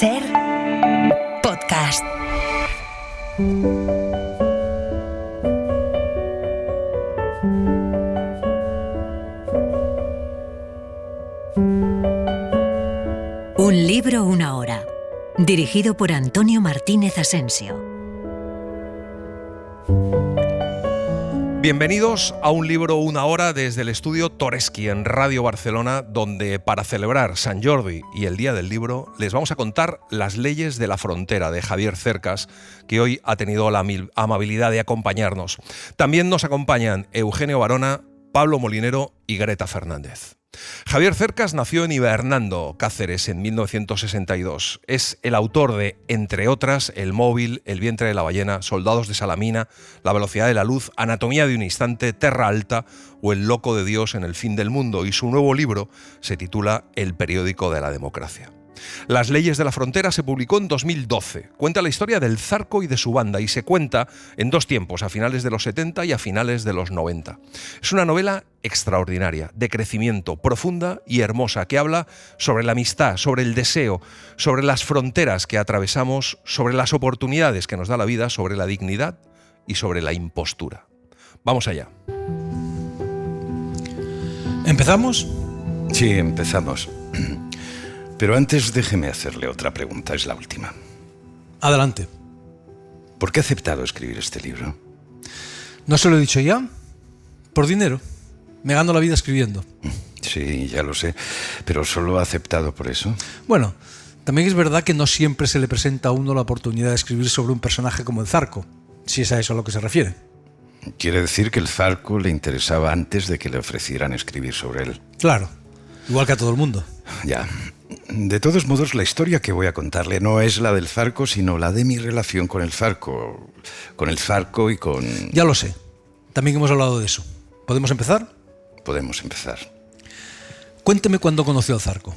SER Podcast. Un libro, una hora. Dirigido por Antonio Martínez Asensio. Bienvenidos a Un libro, una hora desde el estudio Toreschi en Radio Barcelona, donde para celebrar Sant Jordi y el Día del Libro les vamos a contar Las leyes de la frontera de Javier Cercas, que hoy ha tenido la amabilidad de acompañarnos. También nos acompañan Eugenio Barona, Pablo Molinero y Greta Fernández. Javier Cercas nació en Hibernando, Cáceres, en 1962. Es el autor de, entre otras, El móvil, El vientre de la ballena, Soldados de Salamina, La velocidad de la luz, Anatomía de un instante, Terra alta o El loco de Dios en el fin del mundo. Y su nuevo libro se titula El periódico de la democracia. Las leyes de la frontera se publicó en 2012. Cuenta la historia del Zarco y de su banda y se cuenta en dos tiempos, a finales de los 70 y a finales de los 90. Es una novela extraordinaria, de crecimiento, profunda y hermosa, que habla sobre la amistad, sobre el deseo, sobre las fronteras que atravesamos, sobre las oportunidades que nos da la vida, sobre la dignidad y sobre la impostura. Vamos allá. ¿Empezamos? Sí, empezamos. Pero antes déjeme hacerle otra pregunta, es la última. Adelante. ¿Por qué ha aceptado escribir este libro? ¿No se lo he dicho ya? Por dinero. Me gano la vida escribiendo. Sí, ya lo sé, pero ¿solo ha aceptado por eso? Bueno, también es verdad que no siempre se le presenta a uno la oportunidad de escribir sobre un personaje como el Zarco, si es a eso a lo que se refiere. ¿Quiere decir que el Zarco le interesaba antes de que le ofrecieran escribir sobre él? Claro, igual que a todo el mundo. Ya. De todos modos, la historia que voy a contarle no es la del Zarco, sino la de mi relación con el Zarco. Con el Zarco y con... Ya lo sé. También hemos hablado de eso. ¿Podemos empezar? Podemos empezar. Cuénteme cuándo conoció al Zarco.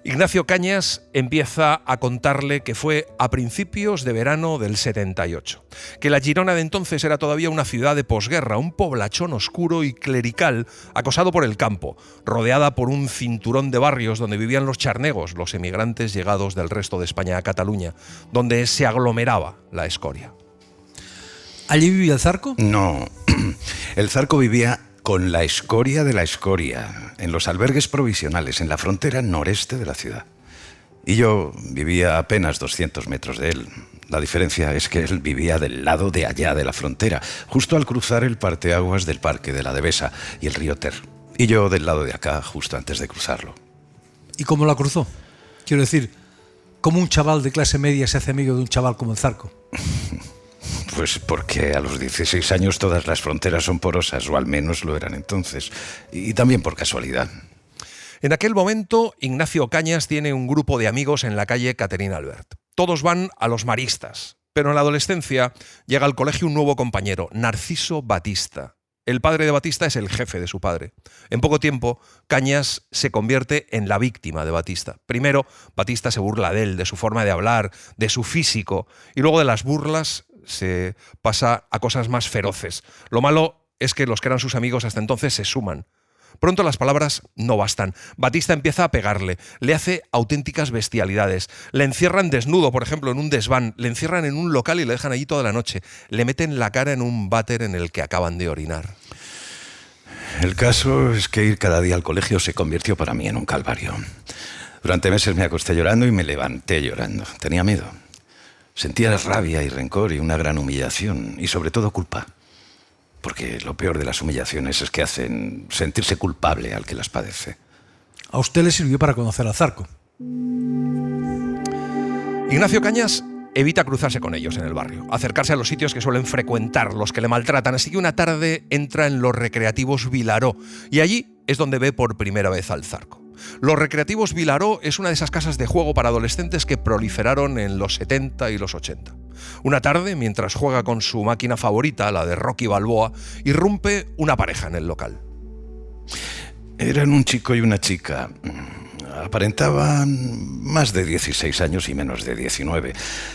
Ignacio Cañas empieza a contarle que fue a principios de verano del 78, que la Girona de entonces era todavía una ciudad de posguerra, un poblachón oscuro y clerical acosado por el campo, rodeada por un cinturón de barrios donde vivían los charnegos, los emigrantes llegados del resto de España a Cataluña, donde se aglomeraba la escoria. ¿Allí vivía el Zarco? No, el Zarco vivía con la escoria de la escoria, en los albergues provisionales, en la frontera noreste de la ciudad. Y yo vivía a apenas 200 metros de él. La diferencia es que él vivía del lado de allá de la frontera, justo al cruzar el parteaguas del Parque de la Devesa y el río Ter. Y yo del lado de acá, justo antes de cruzarlo. ¿Y cómo la cruzó? Quiero decir, ¿cómo un chaval de clase media se hace amigo de un chaval como el Zarco? Pues porque a los 16 años todas las fronteras son porosas, o al menos lo eran entonces. Y también por casualidad. En aquel momento, Ignacio Cañas tiene un grupo de amigos en la calle Caterina Albert. Todos van a los maristas, pero en la adolescencia llega al colegio un nuevo compañero, Narciso Batista. El padre de Batista es el jefe de su padre. En poco tiempo, Cañas se convierte en la víctima de Batista. Primero, Batista se burla de él, de su forma de hablar, de su físico, y luego de las burlas se pasa a cosas más feroces. Lo malo es que los que eran sus amigos hasta entonces se suman. Pronto las palabras no bastan. Batista empieza a pegarle, le hace auténticas bestialidades. Le encierran desnudo, por ejemplo, en un desván. Le encierran en un local y le dejan allí toda la noche. Le meten la cara en un váter en el que acaban de orinar. El caso es que ir cada día al colegio se convirtió para mí en un calvario. Durante meses me acosté llorando y me levanté llorando. Tenía miedo. Sentía rabia y rencor y una gran humillación y sobre todo culpa. Porque lo peor de las humillaciones es que hacen sentirse culpable al que las padece. A usted le sirvió para conocer al Zarco. Ignacio Cañas evita cruzarse con ellos en el barrio, acercarse a los sitios que suelen frecuentar, los que le maltratan. Así que una tarde entra en los recreativos Vilaró y allí es donde ve por primera vez al Zarco. Los recreativos Vilaró es una de esas casas de juego para adolescentes que proliferaron en los 70 y los 80. Una tarde, mientras juega con su máquina favorita, la de Rocky Balboa, irrumpe una pareja en el local. Eran un chico y una chica. Aparentaban más de 16 años y menos de 19.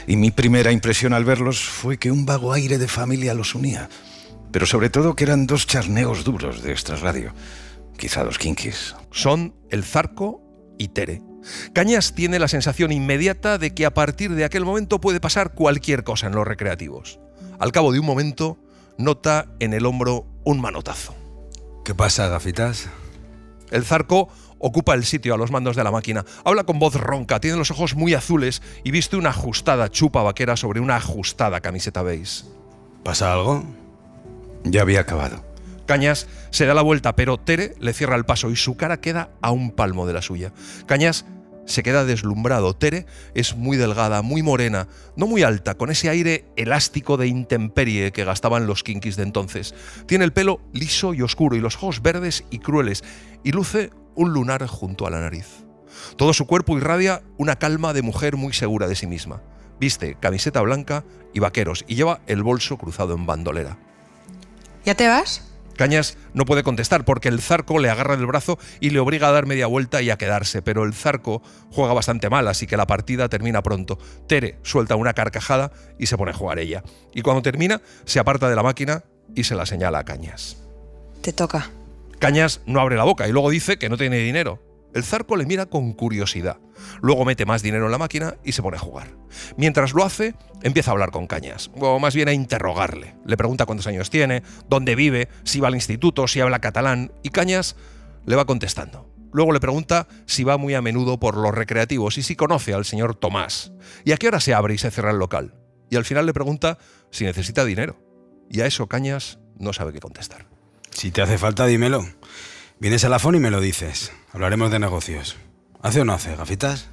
Y mi primera impresión al verlos fue que un vago aire de familia los unía. Pero sobre todo que eran dos charneos duros de extrarradio. Quizá dos kinkis. Son el Zarco y Tere. Cañas tiene la sensación inmediata de que a partir de aquel momento puede pasar cualquier cosa en los recreativos. Al cabo de un momento, nota en el hombro un manotazo. ¿Qué pasa, gafitas? El Zarco ocupa el sitio a los mandos de la máquina. Habla con voz ronca, tiene los ojos muy azules y viste una ajustada chupa vaquera sobre una ajustada camiseta beige. ¿Pasa algo? Ya había acabado. Cañas se da la vuelta, pero Tere le cierra el paso y su cara queda a un palmo de la suya. Cañas se queda deslumbrado. Tere es muy delgada, muy morena, no muy alta, con ese aire elástico de intemperie que gastaban los kinkis de entonces. Tiene el pelo liso y oscuro y los ojos verdes y crueles, y luce un lunar junto a la nariz. Todo su cuerpo irradia una calma de mujer muy segura de sí misma. Viste camiseta blanca y vaqueros y lleva el bolso cruzado en bandolera. ¿Ya te vas? Cañas no puede contestar porque el Zarco le agarra del brazo y le obliga a dar media vuelta y a quedarse, pero el Zarco juega bastante mal, así que la partida termina pronto. Tere suelta una carcajada y se pone a jugar ella. Y cuando termina, se aparta de la máquina y se la señala a Cañas. Te toca. Cañas no abre la boca y luego dice que no tiene dinero. El Zarco le mira con curiosidad. Luego mete más dinero en la máquina y se pone a jugar. Mientras lo hace, empieza a hablar con Cañas, o más bien a interrogarle. Le pregunta cuántos años tiene, dónde vive, si va al instituto, si habla catalán, y Cañas le va contestando. Luego le pregunta si va muy a menudo por los recreativos y si conoce al señor Tomás, y a qué hora se abre y se cierra el local. Y al final le pregunta si necesita dinero. Y a eso Cañas no sabe qué contestar. Si te hace falta, dímelo. Vienes a la FON y me lo dices. Hablaremos de negocios. ¿Hace o no hace, gafitas?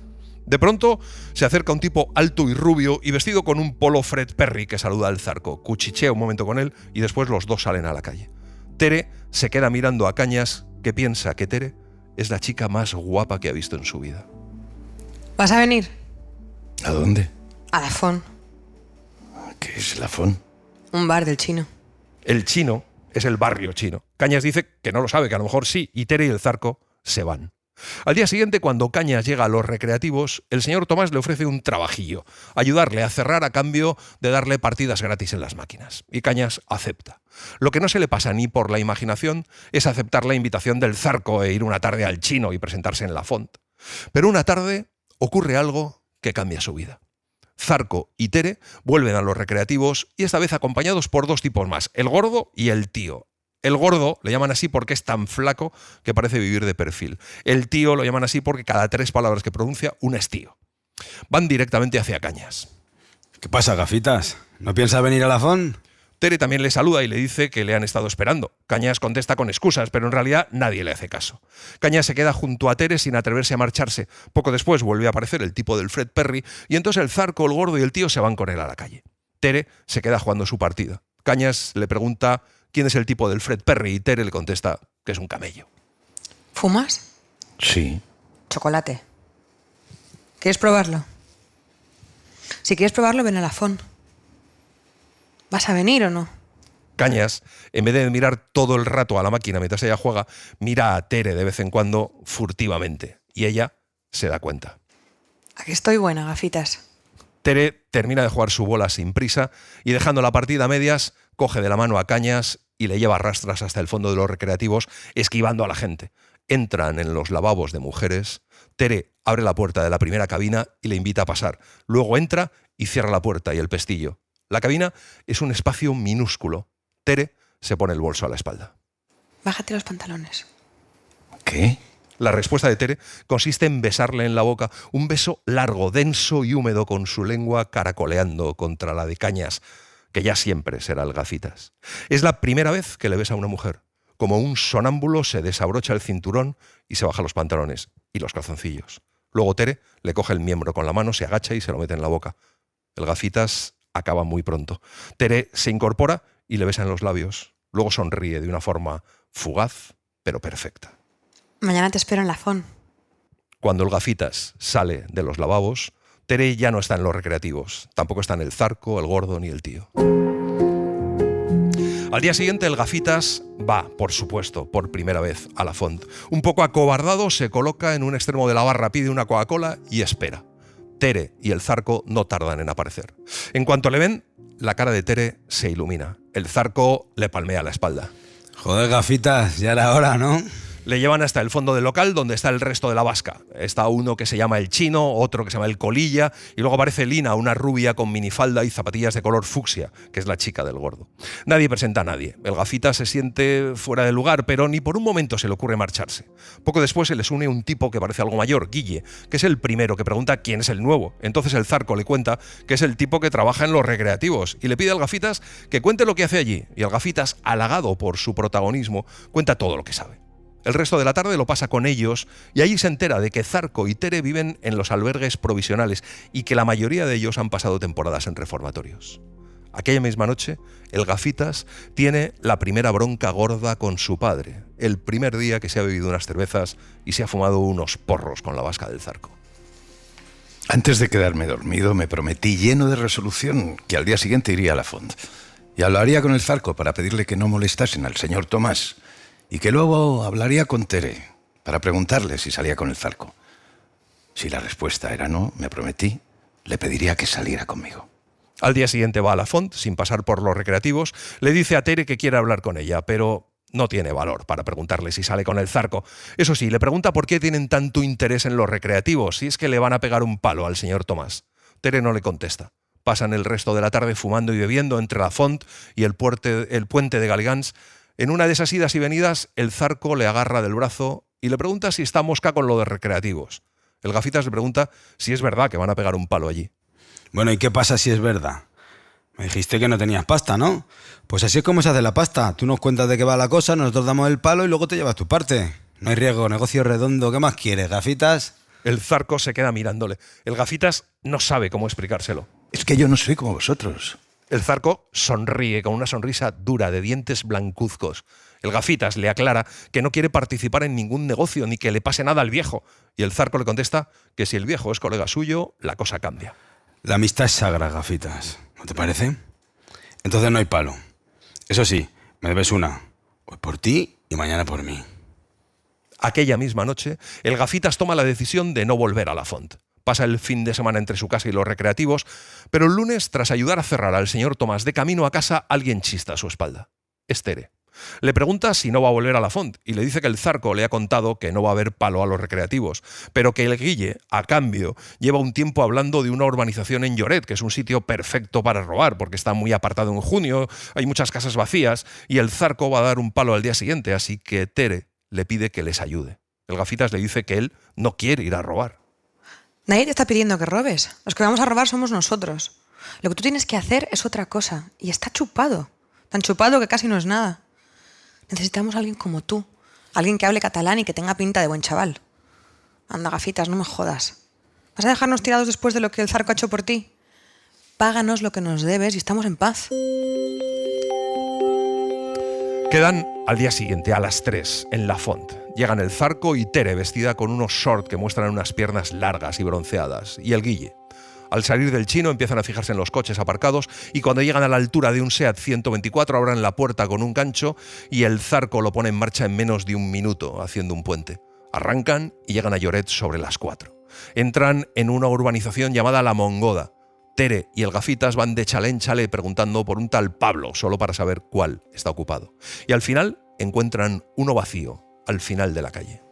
De pronto se acerca un tipo alto y rubio y vestido con un polo Fred Perry que saluda al Zarco. Cuchichea un momento con él y después los dos salen a la calle. Tere se queda mirando a Cañas, que piensa que Tere es la chica más guapa que ha visto en su vida. ¿Vas a venir? ¿A dónde? A la FON. ¿Qué es la FON? Un bar del chino. El chino es el barrio chino. Cañas dice que no lo sabe, que a lo mejor sí, y Tere y el Zarco se van. Al día siguiente, cuando Cañas llega a los recreativos, el señor Tomás le ofrece un trabajillo, ayudarle a cerrar a cambio de darle partidas gratis en las máquinas. Y Cañas acepta. Lo que no se le pasa ni por la imaginación es aceptar la invitación del Zarco e ir una tarde al chino y presentarse en la Font. Pero una tarde ocurre algo que cambia su vida. Zarco y Tere vuelven a los recreativos y esta vez acompañados por dos tipos más, el gordo y el tío. El gordo le llaman así porque es tan flaco que parece vivir de perfil. El tío lo llaman así porque cada 3 palabras que pronuncia, una es tío. Van directamente hacia Cañas. ¿Qué pasa, gafitas? ¿No piensas venir a la FON? Tere también le saluda y le dice que le han estado esperando. Cañas contesta con excusas, pero en realidad nadie le hace caso. Cañas se queda junto a Tere sin atreverse a marcharse. Poco después vuelve a aparecer el tipo del Fred Perry y entonces el Zarco, el gordo y el tío se van con él a la calle. Tere se queda jugando su partida. Cañas le pregunta quién es el tipo del Fred Perry y Tere le contesta que es un camello. ¿Fumas? Sí. Chocolate. ¿Quieres probarlo? Si quieres probarlo, ven a la FON. ¿Vas a venir o no? Cañas, en vez de mirar todo el rato a la máquina mientras ella juega, mira a Tere de vez en cuando furtivamente. Y ella se da cuenta. Aquí estoy buena, gafitas. Tere termina de jugar su bola sin prisa y dejando la partida a medias, coge de la mano a Cañas y le lleva a rastras hasta el fondo de los recreativos, esquivando a la gente. Entran en los lavabos de mujeres. Tere abre la puerta de la primera cabina y le invita a pasar. Luego entra y cierra la puerta y el pestillo. La cabina es un espacio minúsculo. Tere se pone el bolso a la espalda. Bájate los pantalones. ¿Qué? La respuesta de Tere consiste en besarle en la boca, un beso largo, denso y húmedo con su lengua caracoleando contra la de Cañas, que ya siempre será el gafitas. Es la primera vez que le besa a una mujer. Como un sonámbulo se desabrocha el cinturón y se baja los pantalones y los calzoncillos. Luego Tere le coge el miembro con la mano, se agacha y se lo mete en la boca. El gafitas acaba muy pronto. Tere se incorpora y le besa en los labios. Luego sonríe de una forma fugaz, pero perfecta. Mañana te espero en la FON. Cuando el gafitas sale de los lavabos, Tere ya no está en los recreativos. Tampoco están el Zarco, el gordo ni el tío. Al día siguiente el gafitas va, por supuesto, por primera vez a la Font. Un poco acobardado se coloca en un extremo de la barra, pide una Coca-Cola y espera. Tere y el Zarco no tardan en aparecer. En cuanto le ven, la cara de Tere se ilumina. El Zarco le palmea la espalda. Joder, gafitas, ya era hora, ¿no? Le llevan hasta el fondo del local donde está el resto de la vasca. Está uno que se llama el Chino, otro que se llama el Colilla y luego aparece Lina, una rubia con minifalda y zapatillas de color fucsia, que es la chica del gordo. Nadie presenta a nadie. El gafita se siente fuera de lugar, pero ni por un momento se le ocurre marcharse. Poco después se les une un tipo que parece algo mayor, Guille, que es el primero que pregunta quién es el nuevo. Entonces el Zarco le cuenta que es el tipo que trabaja en los recreativos y le pide al gafitas que cuente lo que hace allí. Y el gafitas, halagado por su protagonismo, cuenta todo lo que sabe. El resto de la tarde lo pasa con ellos y allí se entera de que Zarco y Tere viven en los albergues provisionales y que la mayoría de ellos han pasado temporadas en reformatorios. Aquella misma noche, el gafitas tiene la primera bronca gorda con su padre, el primer día que se ha bebido unas cervezas y se ha fumado unos porros con la vasca del Zarco. Antes de quedarme dormido, me prometí lleno de resolución que al día siguiente iría a la Font y hablaría con el Zarco para pedirle que no molestasen al señor Tomás y que luego hablaría con Tere para preguntarle si salía con el Zarco. Si la respuesta era no, me prometí, le pediría que saliera conmigo. Al día siguiente va a la Font, sin pasar por los recreativos, le dice a Tere que quiere hablar con ella, pero no tiene valor para preguntarle si sale con el Zarco. Eso sí, le pregunta por qué tienen tanto interés en los recreativos, si es que le van a pegar un palo al señor Tomás. Tere no le contesta. Pasan el resto de la tarde fumando y bebiendo entre la Font y el puente de Galigans. En una de esas idas y venidas, el Zarco le agarra del brazo y le pregunta si está mosca con lo de recreativos. El gafitas le pregunta si es verdad que van a pegar un palo allí. Bueno, ¿y qué pasa si es verdad? Me dijiste que no tenías pasta, ¿no? Pues así es como se hace la pasta. Tú nos cuentas de qué va la cosa, nosotros damos el palo y luego te llevas tu parte. No hay riesgo, negocio redondo. ¿Qué más quieres, gafitas? El Zarco se queda mirándole. El gafitas no sabe cómo explicárselo. Es que yo no soy como vosotros. El Zarco sonríe con una sonrisa dura de dientes blancuzcos. El gafitas le aclara que no quiere participar en ningún negocio ni que le pase nada al viejo. Y el Zarco le contesta que si el viejo es colega suyo, la cosa cambia. La amistad es sagrada, gafitas. ¿No te parece? Entonces no hay palo. Eso sí, me debes una. Hoy por ti y mañana por mí. Aquella misma noche, el gafitas toma la decisión de no volver a la Font. Pasa el fin de semana entre su casa y los recreativos, pero el lunes, tras ayudar a cerrar al señor Tomás de camino a casa, alguien chista a su espalda. Es Tere. Le pregunta si no va a volver a la Font y le dice que el Zarco le ha contado que no va a haber palo a los recreativos, pero que el Guille, a cambio, lleva un tiempo hablando de una urbanización en Lloret, que es un sitio perfecto para robar, porque está muy apartado en junio, hay muchas casas vacías y el Zarco va a dar un palo al día siguiente, así que Tere le pide que les ayude. El gafitas le dice que él no quiere ir a robar. Nadie te está pidiendo que robes. Los que vamos a robar somos nosotros. Lo que tú tienes que hacer es otra cosa. Y está chupado. Tan chupado que casi no es nada. Necesitamos a alguien como tú. Alguien que hable catalán y que tenga pinta de buen chaval. Anda, gafitas, no me jodas. ¿Vas a dejarnos tirados después de lo que el Zarco ha hecho por ti? Páganos lo que nos debes y estamos en paz. Quedan al día siguiente, a las 3, en la Font. Llegan el Zarco y Tere, vestida con unos shorts que muestran unas piernas largas y bronceadas, y el Guille. Al salir del Chino empiezan a fijarse en los coches aparcados y cuando llegan a la altura de un SEAT 124 abren la puerta con un gancho y el Zarco lo pone en marcha en menos de un minuto, haciendo un puente. Arrancan y llegan a Lloret sobre las 4. Entran en una urbanización llamada La Mongoda. Tere y el gafitas van de chale en chale preguntando por un tal Pablo, solo para saber cuál está ocupado. Y al final encuentran uno vacío, al final de la calle.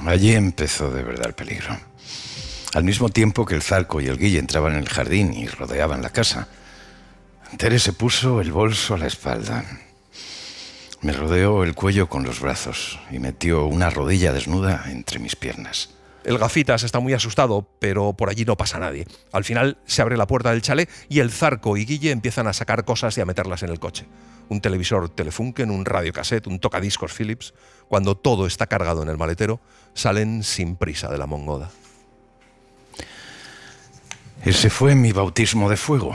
Allí empezó de verdad el peligro. Al mismo tiempo que el Zarco y el Guille entraban en el jardín y rodeaban la casa, Tere se puso el bolso a la espalda. Me rodeó el cuello con los brazos y metió una rodilla desnuda entre mis piernas. El gafitas está muy asustado, pero por allí no pasa nadie. Al final se abre la puerta del chalet y el Zarco y Guille empiezan a sacar cosas y a meterlas en el coche. Un televisor Telefunken, un radiocassette, un tocadiscos Philips. Cuando todo está cargado en el maletero, salen sin prisa de la Mongoda. Ese fue mi bautismo de fuego.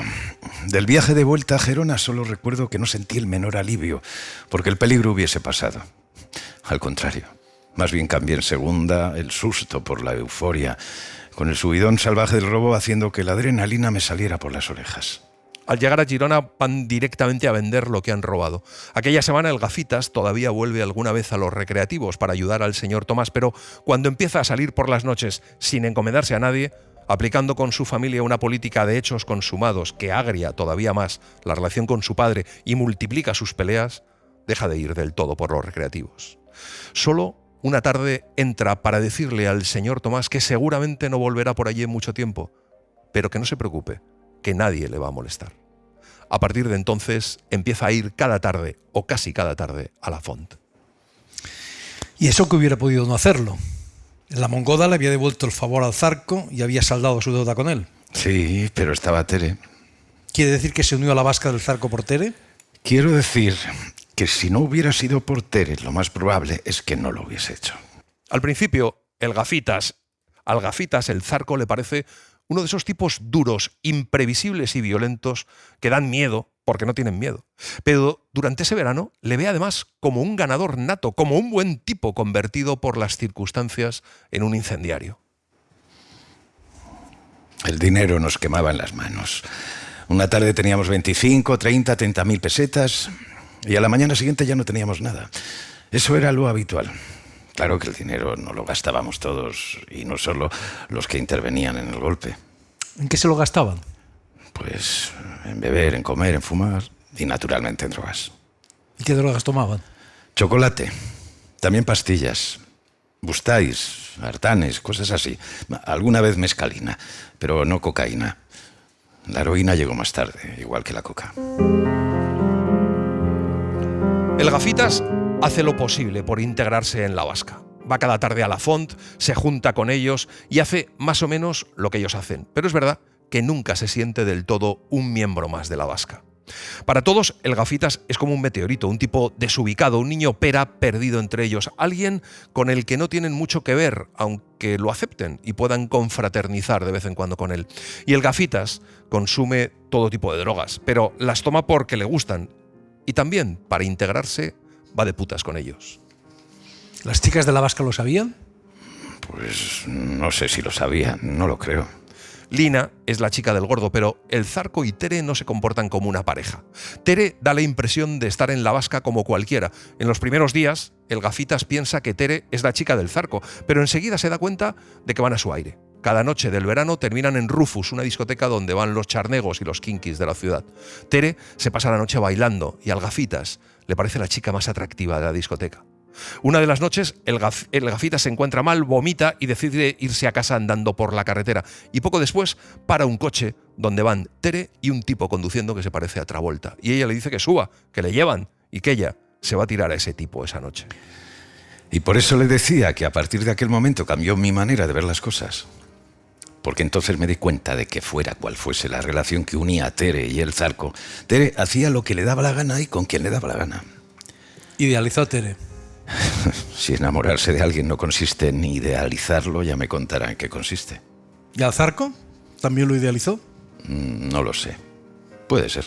Del viaje de vuelta a Gerona solo recuerdo que no sentí el menor alivio, porque el peligro hubiese pasado. Al contrario, más bien cambié en segunda el susto por la euforia, con el subidón salvaje del robo haciendo que la adrenalina me saliera por las orejas. Al llegar a Girona van directamente a vender lo que han robado. Aquella semana el gafitas todavía vuelve alguna vez a los recreativos para ayudar al señor Tomás, pero cuando empieza a salir por las noches sin encomendarse a nadie, aplicando con su familia una política de hechos consumados que agria todavía más la relación con su padre y multiplica sus peleas, deja de ir del todo por los recreativos. Solo una tarde entra para decirle al señor Tomás que seguramente no volverá por allí en mucho tiempo, pero que no se preocupe, que nadie le va a molestar. A partir de entonces empieza a ir cada tarde, o casi cada tarde, a la font. Y eso que hubiera podido no hacerlo. La mongoda le había devuelto el favor al Zarco y había saldado su deuda con él. Sí, pero estaba Tere. ¿Quiere decir que se unió a la vasca del Zarco por Tere? Quiero decir que si no hubiera sido por Tere, lo más probable es que no lo hubiese hecho. Al principio, al Gafitas el Zarco le parece uno de esos tipos duros, imprevisibles y violentos que dan miedo porque no tienen miedo. Pero durante ese verano le ve además como un ganador nato, como un buen tipo convertido por las circunstancias en un incendiario. El dinero nos quemaba en las manos. Una tarde teníamos 25, 30, 30.000 pesetas y a la mañana siguiente ya no teníamos nada. Eso era lo habitual. Claro que el dinero no lo gastábamos todos y no solo los que intervenían en el golpe. ¿En qué se lo gastaban? Pues en beber, en comer, en fumar y naturalmente en drogas. ¿Y qué drogas tomaban? Chocolate, también pastillas, bustáis, artanes, cosas así. Alguna vez mescalina, pero no cocaína. La heroína llegó más tarde, igual que la coca. El Gafitas hace lo posible por integrarse en la vasca. Va cada tarde a la font, se junta con ellos y hace más o menos lo que ellos hacen. Pero es verdad que nunca se siente del todo un miembro más de la vasca. Para todos, el Gafitas es como un meteorito, un tipo desubicado, un niño pera perdido entre ellos, alguien con el que no tienen mucho que ver, aunque lo acepten y puedan confraternizar de vez en cuando con él. Y el Gafitas consume todo tipo de drogas, pero las toma porque le gustan y también, para integrarse, va de putas con ellos. ¿Las chicas de la vasca lo sabían? Pues no sé si lo sabía, no lo creo. Lina es la chica del gordo, pero el Zarco y Tere no se comportan como una pareja. Tere da la impresión de estar en la vasca como cualquiera. En los primeros días, el Gafitas piensa que Tere es la chica del Zarco, pero enseguida se da cuenta de que van a su aire. Cada noche del verano terminan en Rufus, una discoteca donde van los charnegos y los kinkis de la ciudad. Tere se pasa la noche bailando y al Gafitas le parece la chica más atractiva de la discoteca. Una de las noches, el Gafitas se encuentra mal, vomita y decide irse a casa andando por la carretera. Y poco después para un coche donde van Tere y un tipo conduciendo que se parece a Travolta. Y ella le dice que suba, que le llevan y que ella se va a tirar a ese tipo esa noche. Y por eso le decía que a partir de aquel momento cambió mi manera de ver las cosas. Porque entonces me di cuenta de que fuera cual fuese la relación que unía a Tere y el Zarco, Tere hacía lo que le daba la gana y con quien le daba la gana. Idealizó a Tere. Si enamorarse de alguien no consiste en idealizarlo, ya me contará en qué consiste. ¿Y al Zarco? ¿También lo idealizó? No lo sé. Puede ser.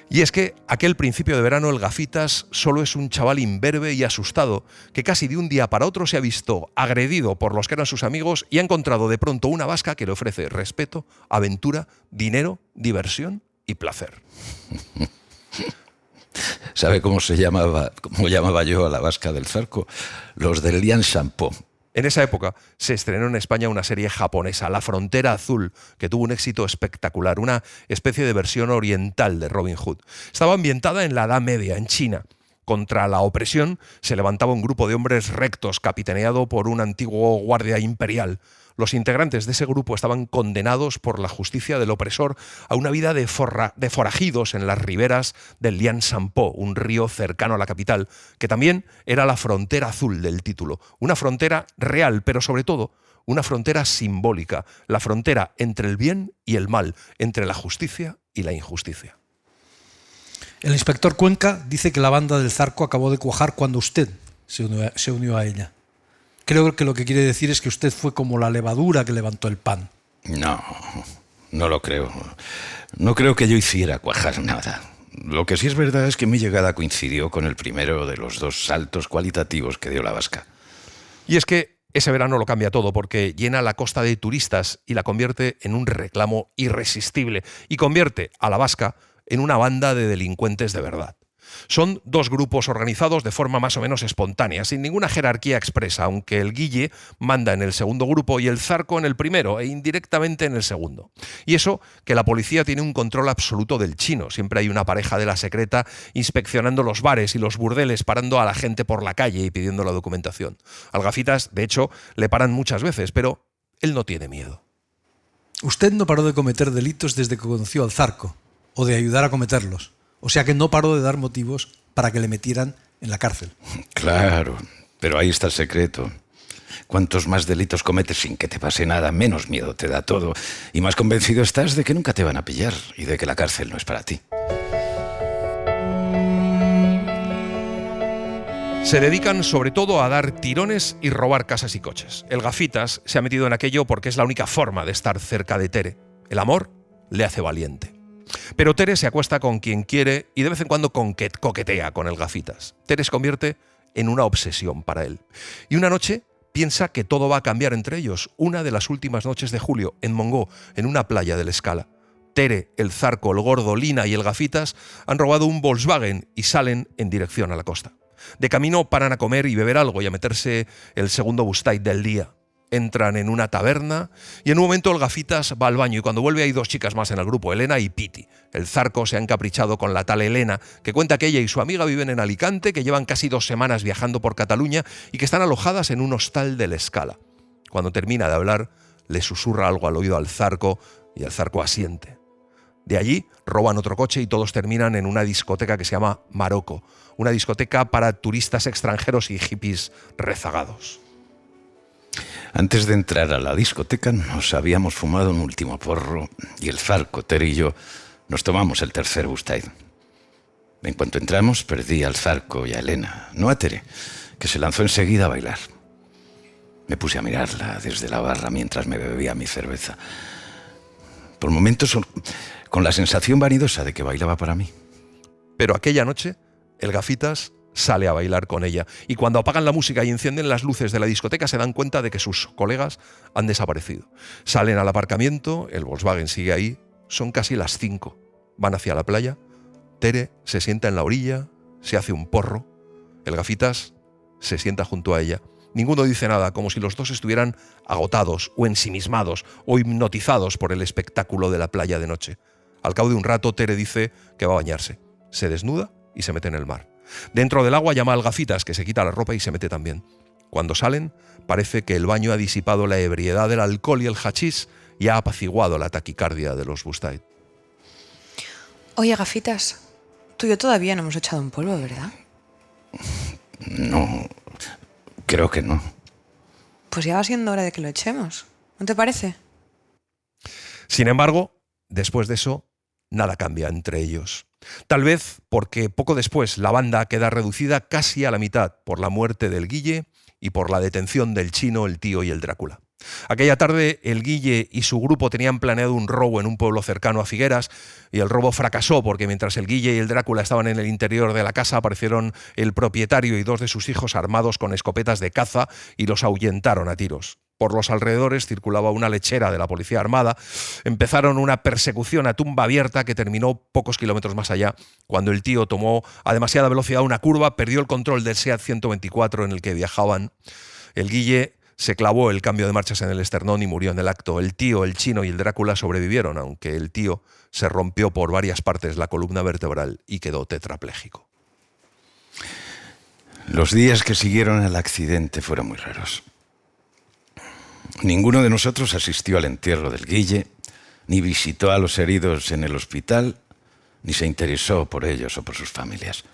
Y es que aquel principio de verano el Gafitas solo es un chaval imberbe y asustado que casi de un día para otro se ha visto agredido por los que eran sus amigos y ha encontrado de pronto una vasca que le ofrece respeto, aventura, dinero, diversión y placer. ¿Sabe cómo llamaba yo a la vasca del Zarco? Los del Lian Shampoo. En esa época se estrenó en España una serie japonesa, La Frontera Azul, que tuvo un éxito espectacular, una especie de versión oriental de Robin Hood. Estaba ambientada en la Edad Media, en China. Contra la opresión se levantaba un grupo de hombres rectos, capitaneado por un antiguo guardia imperial. Los integrantes de ese grupo estaban condenados por la justicia del opresor a una vida de forajidos en las riberas del Lian Shampoo, un río cercano a la capital, que también era la frontera azul del título. Una frontera real, pero sobre todo una frontera simbólica, la frontera entre el bien y el mal, entre la justicia y la injusticia. El inspector Cuenca dice que la banda del Zarco acabó de cuajar cuando usted se unió a ella. Creo que lo que quiere decir es que usted fue como la levadura que levantó el pan. No lo creo. No creo que yo hiciera cuajar nada. Lo que sí es verdad es que mi llegada coincidió con el primero de los dos saltos cualitativos que dio la vasca. Y es que ese verano lo cambia todo porque llena la costa de turistas y la convierte en un reclamo irresistible y convierte a la vasca en una banda de delincuentes de verdad. Son dos grupos organizados de forma más o menos espontánea, sin ninguna jerarquía expresa, aunque el Guille manda en el segundo grupo y el Zarco en el primero e indirectamente en el segundo. Y eso que la policía tiene un control absoluto del Chino. Siempre hay una pareja de la secreta inspeccionando los bares y los burdeles, parando a la gente por la calle y pidiendo la documentación. Al Gafitas, de hecho, le paran muchas veces, pero él no tiene miedo. Usted no paró de cometer delitos desde que conoció al Zarco, o de ayudar a cometerlos. O sea que no paró de dar motivos para que le metieran en la cárcel. Claro, pero ahí está el secreto. Cuantos más delitos cometes sin que te pase nada, menos miedo te da todo. Y más convencido estás de que nunca te van a pillar y de que la cárcel no es para ti. Se dedican sobre todo a dar tirones y robar casas y coches. El Gafitas se ha metido en aquello porque es la única forma de estar cerca de Tere. El amor le hace valiente. Pero Tere se acuesta con quien quiere y de vez en cuando coquetea con el Gafitas. Tere se convierte en una obsesión para él. Y una noche piensa que todo va a cambiar entre ellos. Una de las últimas noches de julio, en Mongó, en una playa del Escala. Tere, el Zarco, el Gordo, Lina y el Gafitas han robado un Volkswagen y salen en dirección a la costa. De camino paran a comer y beber algo y a meterse el segundo Bustite del día. Entran en una taberna y en un momento el Gafitas va al baño y cuando vuelve hay dos chicas más en el grupo, Elena y Piti. El Zarco se ha encaprichado con la tal Elena, que cuenta que ella y su amiga viven en Alicante, que llevan casi 2 semanas viajando por Cataluña y que están alojadas en un hostal del Escala. Cuando termina de hablar, le susurra algo al oído al Zarco y el Zarco asiente. De allí roban otro coche y todos terminan en una discoteca que se llama Maroko, una discoteca para turistas extranjeros y hippies rezagados. Antes de entrar a la discoteca nos habíamos fumado un último porro y el Zarco, Tere y yo nos tomamos el tercer Bustite. En cuanto entramos perdí al Zarco y a Elena, no a Tere, que se lanzó enseguida a bailar. Me puse a mirarla desde la barra mientras me bebía mi cerveza. Por momentos con la sensación vanidosa de que bailaba para mí. Pero aquella noche el Gafitas sale a bailar con ella y cuando apagan la música y encienden las luces de la discoteca se dan cuenta de que sus colegas han desaparecido. Salen al aparcamiento, el Volkswagen sigue ahí, son casi las 5. Van hacia la playa, Tere se sienta en la orilla, se hace un porro, el Gafitas se sienta junto a ella. Ninguno dice nada, como si los dos estuvieran agotados o ensimismados o hipnotizados por el espectáculo de la playa de noche. Al cabo de un rato Tere dice que va a bañarse, se desnuda y se mete en el mar. Dentro del agua llama al Gafitas, que se quita la ropa y se mete también. Cuando salen, parece que el baño ha disipado la ebriedad del alcohol y el hachís y ha apaciguado la taquicardia de los Bustite. Oye, Gafitas, tú y yo todavía no hemos echado un polvo, ¿verdad? No, creo que no. Pues ya va siendo hora de que lo echemos, ¿no te parece? Sin embargo, después de eso, nada cambia entre ellos. Tal vez porque poco después la banda queda reducida casi a la mitad por la muerte del Guille y por la detención del Chino, el Tío y el Drácula. Aquella tarde el Guille y su grupo tenían planeado un robo en un pueblo cercano a Figueras y el robo fracasó porque mientras el Guille y el Drácula estaban en el interior de la casa aparecieron el propietario y 2 de sus hijos armados con escopetas de caza y los ahuyentaron a tiros. Por los alrededores circulaba una lechera de la policía armada. Empezaron una persecución a tumba abierta que terminó pocos kilómetros más allá, cuando el Tío tomó a demasiada velocidad una curva, perdió el control del SEAT 124 en el que viajaban. El Guille se clavó el cambio de marchas en el esternón y murió en el acto. El Tío, el Chino y el Drácula sobrevivieron, aunque el Tío se rompió por varias partes la columna vertebral y quedó tetrapléjico. Los días que siguieron al accidente fueron muy raros. Ninguno de nosotros asistió al entierro del Guille, ni visitó a los heridos en el hospital, ni se interesó por ellos o por sus familias.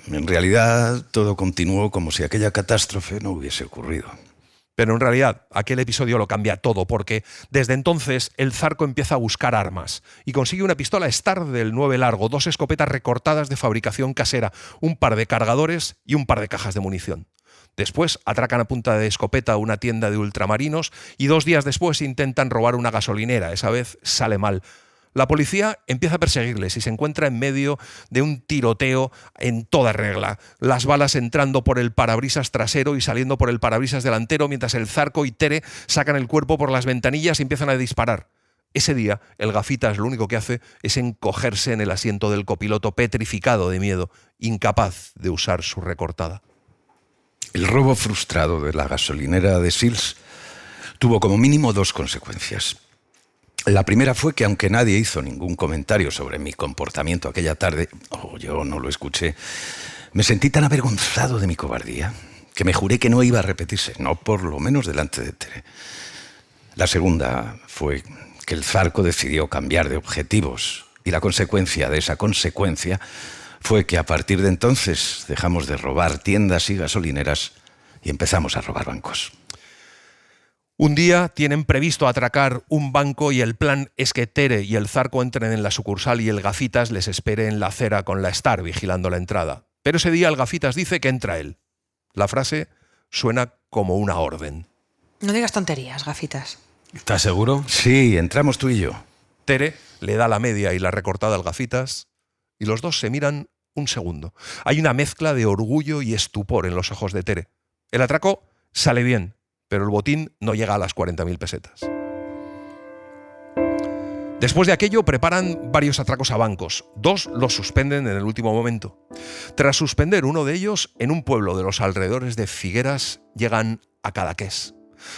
En realidad, todo continuó como si aquella catástrofe no hubiese ocurrido. Pero en realidad, aquel episodio lo cambia todo, porque desde entonces el Zarco empieza a buscar armas y consigue una pistola Star del 9 largo, 2 escopetas recortadas de fabricación casera, un par de cargadores y un par de cajas de munición. Después atracan a punta de escopeta una tienda de ultramarinos y 2 días después intentan robar una gasolinera. Esa vez sale mal. La policía empieza a perseguirles y se encuentra en medio de un tiroteo en toda regla. Las balas entrando por el parabrisas trasero y saliendo por el parabrisas delantero, mientras el Zarco y Tere sacan el cuerpo por las ventanillas y empiezan a disparar. Ese día, el Gafitas lo único que hace es encogerse en el asiento del copiloto, petrificado de miedo, incapaz de usar su recortada. El robo frustrado de la gasolinera de Sils tuvo como mínimo 2 consecuencias. La primera fue que, aunque nadie hizo ningún comentario sobre mi comportamiento aquella tarde, o yo no lo escuché, me sentí tan avergonzado de mi cobardía que me juré que no iba a repetirse, no por lo menos delante de Tere. La segunda fue que el Zarco decidió cambiar de objetivos y la consecuencia de esa consecuencia fue que a partir de entonces dejamos de robar tiendas y gasolineras y empezamos a robar bancos. Un día tienen previsto atracar un banco y el plan es que Tere y el Zarco entren en la sucursal y el Gafitas les espere en la acera con la Star vigilando la entrada. Pero ese día el Gafitas dice que entra él. La frase suena como una orden. No digas tonterías, Gafitas. ¿Estás seguro? Sí, entramos tú y yo. Tere le da la media y la recortada al Gafitas y los dos se miran un segundo. Hay una mezcla de orgullo y estupor en los ojos de Tere. El atraco sale bien, pero el botín no llega a las 40.000 pesetas. Después de aquello preparan varios atracos a bancos. 2 los suspenden en el último momento. Tras suspender uno de ellos, en un pueblo de los alrededores de Figueras llegan a Cadaqués.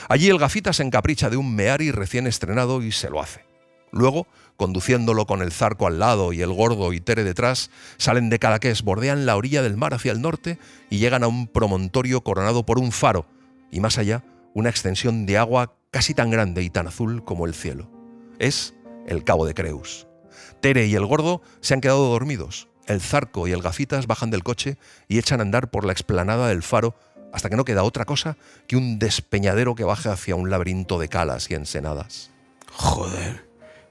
Allí el Gafitas se encapricha de un Meari recién estrenado y se lo hace. Luego, conduciéndolo con el Zarco al lado y el Gordo y Tere detrás, salen de Cadaqués, bordean la orilla del mar hacia el norte y llegan a un promontorio coronado por un faro y más allá una extensión de agua casi tan grande y tan azul como el cielo. Es el Cabo de Creus. Tere y el Gordo se han quedado dormidos. El Zarco y el Gafitas bajan del coche y echan a andar por la explanada del faro hasta que no queda otra cosa que un despeñadero que baja hacia un laberinto de calas y ensenadas. Joder,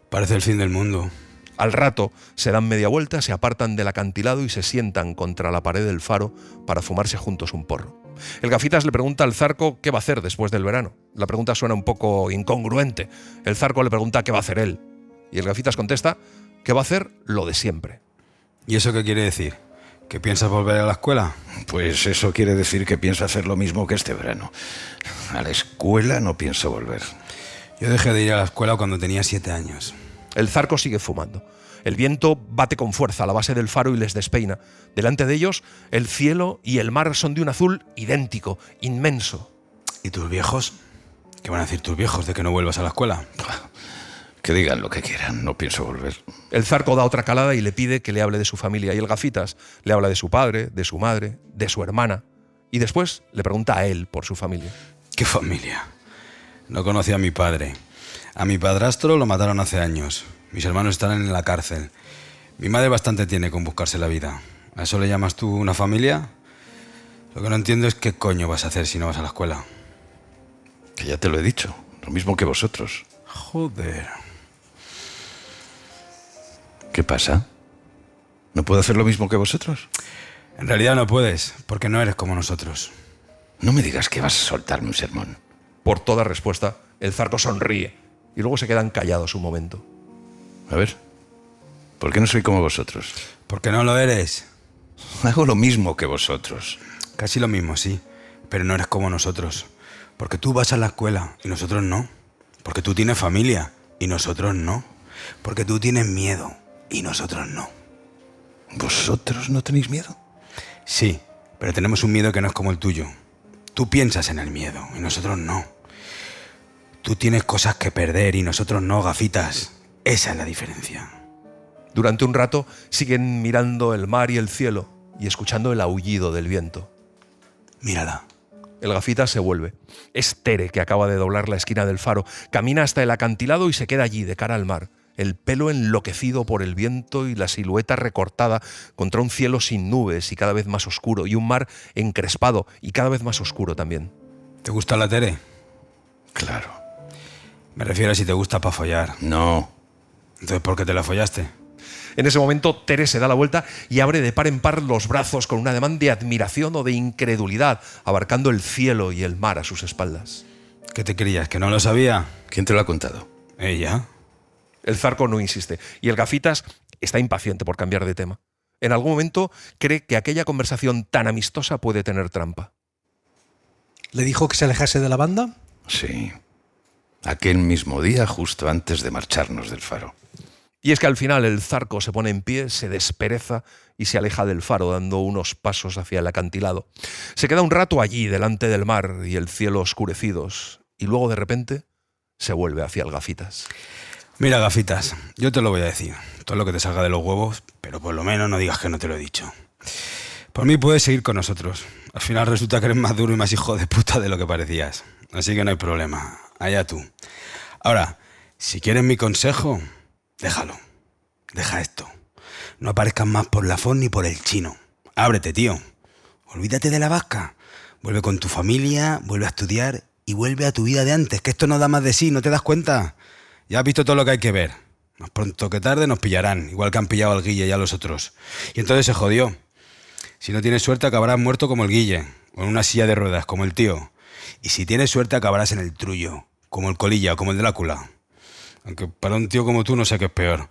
parece el fin del mundo. Al rato se dan media vuelta, se apartan del acantilado y se sientan contra la pared del faro para fumarse juntos un porro. El Gafitas le pregunta al Zarco qué va a hacer después del verano. La pregunta suena un poco incongruente. El Zarco le pregunta qué va a hacer él. Y el Gafitas contesta que va a hacer lo de siempre. ¿Y eso qué quiere decir? ¿Que piensas volver a la escuela? Pues eso quiere decir que pienso hacer lo mismo que este verano. A la escuela no pienso volver. Yo dejé de ir a la escuela cuando tenía 7 años. El Zarco sigue fumando. El viento bate con fuerza a la base del faro y les despeina. Delante de ellos, el cielo y el mar son de un azul idéntico, inmenso. ¿Y tus viejos? ¿Qué van a decir tus viejos de que no vuelvas a la escuela? Que digan lo que quieran, no pienso volver. El Zarco da otra calada y le pide que le hable de su familia. Y el Gafitas le habla de su padre, de su madre, de su hermana. Y después le pregunta a él por su familia. ¿Qué familia? No conocí a mi padre. A mi padrastro lo mataron hace años. Mis hermanos están en la cárcel. Mi madre bastante tiene con buscarse la vida. ¿A eso le llamas tú una familia? Lo que no entiendo es qué coño vas a hacer si no vas a la escuela. Que ya te lo he dicho, lo mismo que vosotros. Joder. ¿Qué pasa? ¿No puedo hacer lo mismo que vosotros? En realidad no puedes, porque no eres como nosotros. No me digas que vas a soltarme un sermón. Por toda respuesta, el Zarco sonríe y luego se quedan callados un momento. A ver, ¿por qué no soy como vosotros? Porque no lo eres. Hago lo mismo que vosotros. Casi lo mismo, sí, pero no eres como nosotros. Porque tú vas a la escuela y nosotros no. Porque tú tienes familia y nosotros no. Porque tú tienes miedo y nosotros no. ¿Vosotros no tenéis miedo? Sí, pero tenemos un miedo que no es como el tuyo. Tú piensas en el miedo y nosotros no. Tú tienes cosas que perder y nosotros no, Gafitas. Esa es la diferencia. Durante un rato siguen mirando el mar y el cielo y escuchando el aullido del viento. Mírala. El Gafitas se vuelve. Es Tere, que acaba de doblar la esquina del faro. Camina hasta el acantilado y se queda allí, de cara al mar. El pelo enloquecido por el viento y la silueta recortada contra un cielo sin nubes y cada vez más oscuro, y un mar encrespado y cada vez más oscuro también. ¿Te gusta la Tere? Claro. Me refiero a si te gusta para follar. No. Entonces, ¿por qué te la follaste? En ese momento, Tere se da la vuelta y abre de par en par los brazos con un ademán de admiración o de incredulidad, abarcando el cielo y el mar a sus espaldas. ¿Qué te creías? ¿Que no lo sabía? ¿Quién te lo ha contado? ¿Ella? El Zarco no insiste y el Gafitas está impaciente por cambiar de tema. En algún momento cree que aquella conversación tan amistosa puede tener trampa. ¿Le dijo que se alejase de la banda? Sí. aquel mismo día, justo antes de marcharnos del faro. Y es que al final el Zarco se pone en pie, se despereza y se aleja del faro dando unos pasos hacia el acantilado. Se queda un rato allí, delante del mar y el cielo oscurecidos, y luego de repente se vuelve hacia el Gafitas. Mira, Gafitas, yo te lo voy a decir. Todo lo que te salga de los huevos, pero por lo menos no digas que no te lo he dicho. Por mí puedes seguir con nosotros. Al final resulta que eres más duro y más hijo de puta de lo que parecías. Así que no hay problema. Allá tú. Ahora, si quieres mi consejo, déjalo. Deja esto. No aparezcas más por la FON ni por el chino. Ábrete, tío. Olvídate de la vasca. Vuelve con tu familia, vuelve a estudiar y vuelve a tu vida de antes, que esto no da más de sí, ¿no te das cuenta? Ya has visto todo lo que hay que ver. Más pronto que tarde nos pillarán, igual que han pillado al Guille y a los otros. Y entonces se jodió. Si no tienes suerte acabarás muerto como el Guille, o en una silla de ruedas como el tío. Y si tienes suerte acabarás en el trullo, como el Colilla o como el Drácula. Aunque para un tío como tú no sé qué es peor.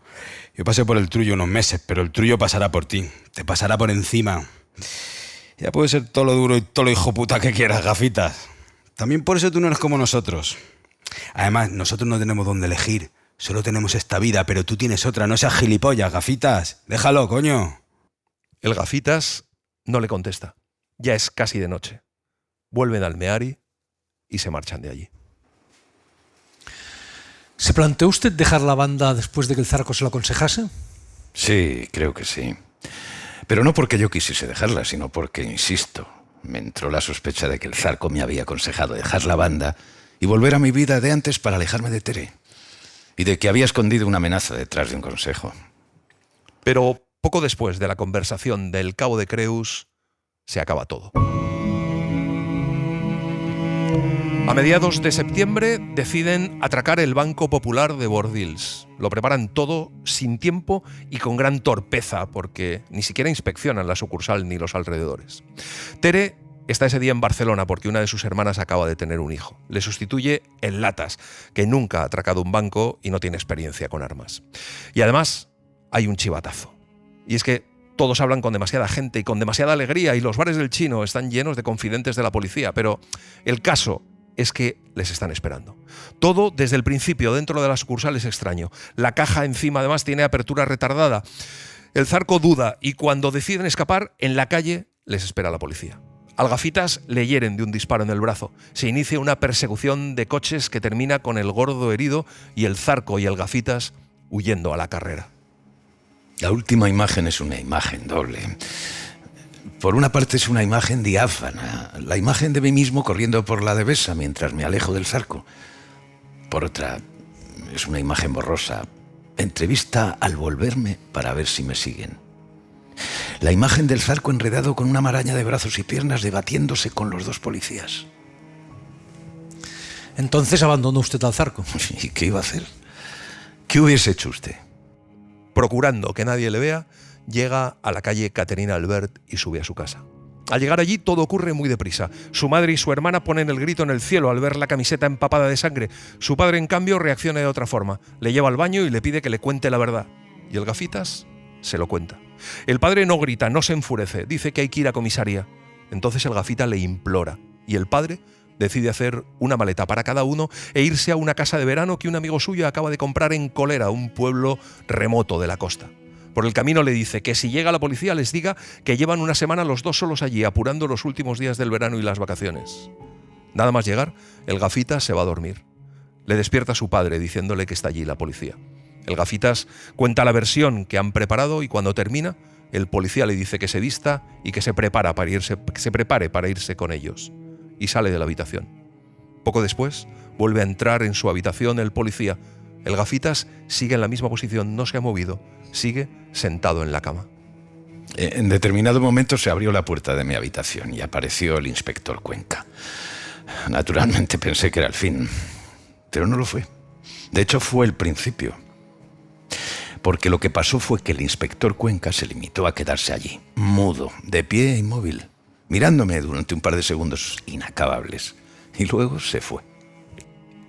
Yo pasé por el trullo unos meses, pero el trullo pasará por ti. Te pasará por encima. Ya puede ser todo lo duro y todo lo hijo puta que quieras, Gafitas. También por eso tú no eres como nosotros. Además, nosotros no tenemos dónde elegir. Solo tenemos esta vida, pero tú tienes otra. No seas gilipollas, Gafitas. Déjalo, coño. El Gafitas no le contesta. Ya es casi de noche. Vuelven al Meari y se marchan de allí. ¿Se planteó usted dejar la banda después de que el Zarco se lo aconsejase? Sí, creo que sí. Pero no porque yo quisiese dejarla, sino porque, insisto, me entró la sospecha de que el Zarco me había aconsejado dejar la banda y volver a mi vida de antes para alejarme de Tere. Y de que había escondido una amenaza detrás de un consejo. Pero poco después de la conversación del Cabo de Creus, se acaba todo. A mediados de septiembre deciden atracar el Banco Popular de Bordils. Lo preparan todo sin tiempo y con gran torpeza, porque ni siquiera inspeccionan la sucursal ni los alrededores. Tere está ese día en Barcelona porque una de sus hermanas acaba de tener un hijo. Le sustituye el Latas, que nunca ha atracado un banco y no tiene experiencia con armas. Y además hay un chivatazo. Y es que todos hablan con demasiada gente y con demasiada alegría y los bares del Chino están llenos de confidentes de la policía, pero el caso es que les están esperando. Todo desde el principio dentro de la sucursal es extraño. La caja encima además tiene apertura retardada. El Zarco duda y cuando deciden escapar, en la calle les espera la policía. Al Gafitas le hieren de un disparo en el brazo. Se inicia una persecución de coches que termina con el gordo herido y el Zarco y el Gafitas huyendo a la carrera. La última imagen es una imagen doble. Por una parte es una imagen diáfana, la imagen de mí mismo corriendo por la devesa mientras me alejo del Zarco. Por otra, es una imagen borrosa, entrevista al volverme para ver si me siguen. La imagen del Zarco enredado con una maraña de brazos y piernas debatiéndose con los dos policías. Entonces abandonó usted al Zarco. ¿Y qué iba a hacer? ¿Qué hubiese hecho usted? Procurando que nadie le vea, llega a la calle Caterina Albert y sube a su casa. Al llegar allí todo ocurre muy deprisa. Su madre y su hermana ponen el grito en el cielo al ver la camiseta empapada de sangre. Su padre, en cambio, reacciona de otra forma. Le lleva al baño y le pide que le cuente la verdad. Y el Gafitas se lo cuenta. El padre no grita, no se enfurece, dice que hay que ir a comisaría. Entonces el Gafita le implora y el padre decide hacer una maleta para cada uno e irse a una casa de verano que un amigo suyo acaba de comprar en Colera, un pueblo remoto de la costa. Por el camino le dice que si llega la policía les diga que llevan una semana los dos solos allí, apurando los últimos días del verano y las vacaciones. Nada más llegar, el Gafitas se va a dormir. Le despierta su padre diciéndole que está allí la policía. El Gafitas cuenta la versión que han preparado y cuando termina, el policía le dice que se vista y que se prepare para irse con ellos. Y sale de la habitación. Poco después, vuelve a entrar en su habitación el policía. El Gafitas sigue en la misma posición, no se ha movido, sigue sentado en la cama. En determinado momento se abrió la puerta de mi habitación y apareció el inspector Cuenca. Naturalmente pensé que era el fin, pero no lo fue. De hecho, fue el principio. Porque lo que pasó fue que el inspector Cuenca se limitó a quedarse allí, mudo, de pie e inmóvil, mirándome durante un par de segundos inacabables. Y luego se fue.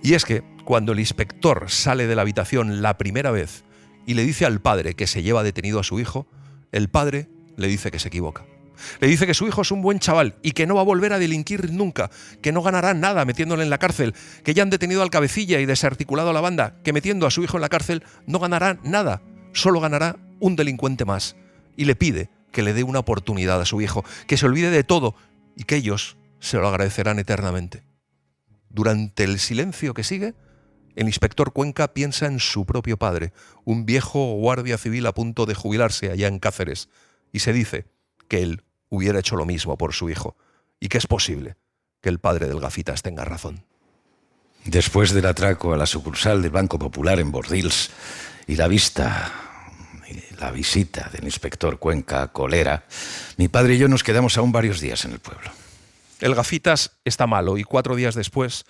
Y es que, cuando el inspector sale de la habitación la primera vez y le dice al padre que se lleva detenido a su hijo, el padre le dice que se equivoca. Le dice que su hijo es un buen chaval y que no va a volver a delinquir nunca, que no ganará nada metiéndole en la cárcel, que ya han detenido al cabecilla y desarticulado a la banda, que metiendo a su hijo en la cárcel no ganará nada, solo ganará un delincuente más. Y le pide que le dé una oportunidad a su hijo, que se olvide de todo y que ellos se lo agradecerán eternamente. Durante el silencio que sigue, el inspector Cuenca piensa en su propio padre, un viejo guardia civil a punto de jubilarse allá en Cáceres, y se dice que él hubiera hecho lo mismo por su hijo, y que es posible que el padre del Gafitas tenga razón. Después del atraco a la sucursal del Banco Popular en Bordils y la visita del inspector Cuenca Colera, mi padre y yo nos quedamos aún varios días en el pueblo. El Gafitas está malo y 4 días después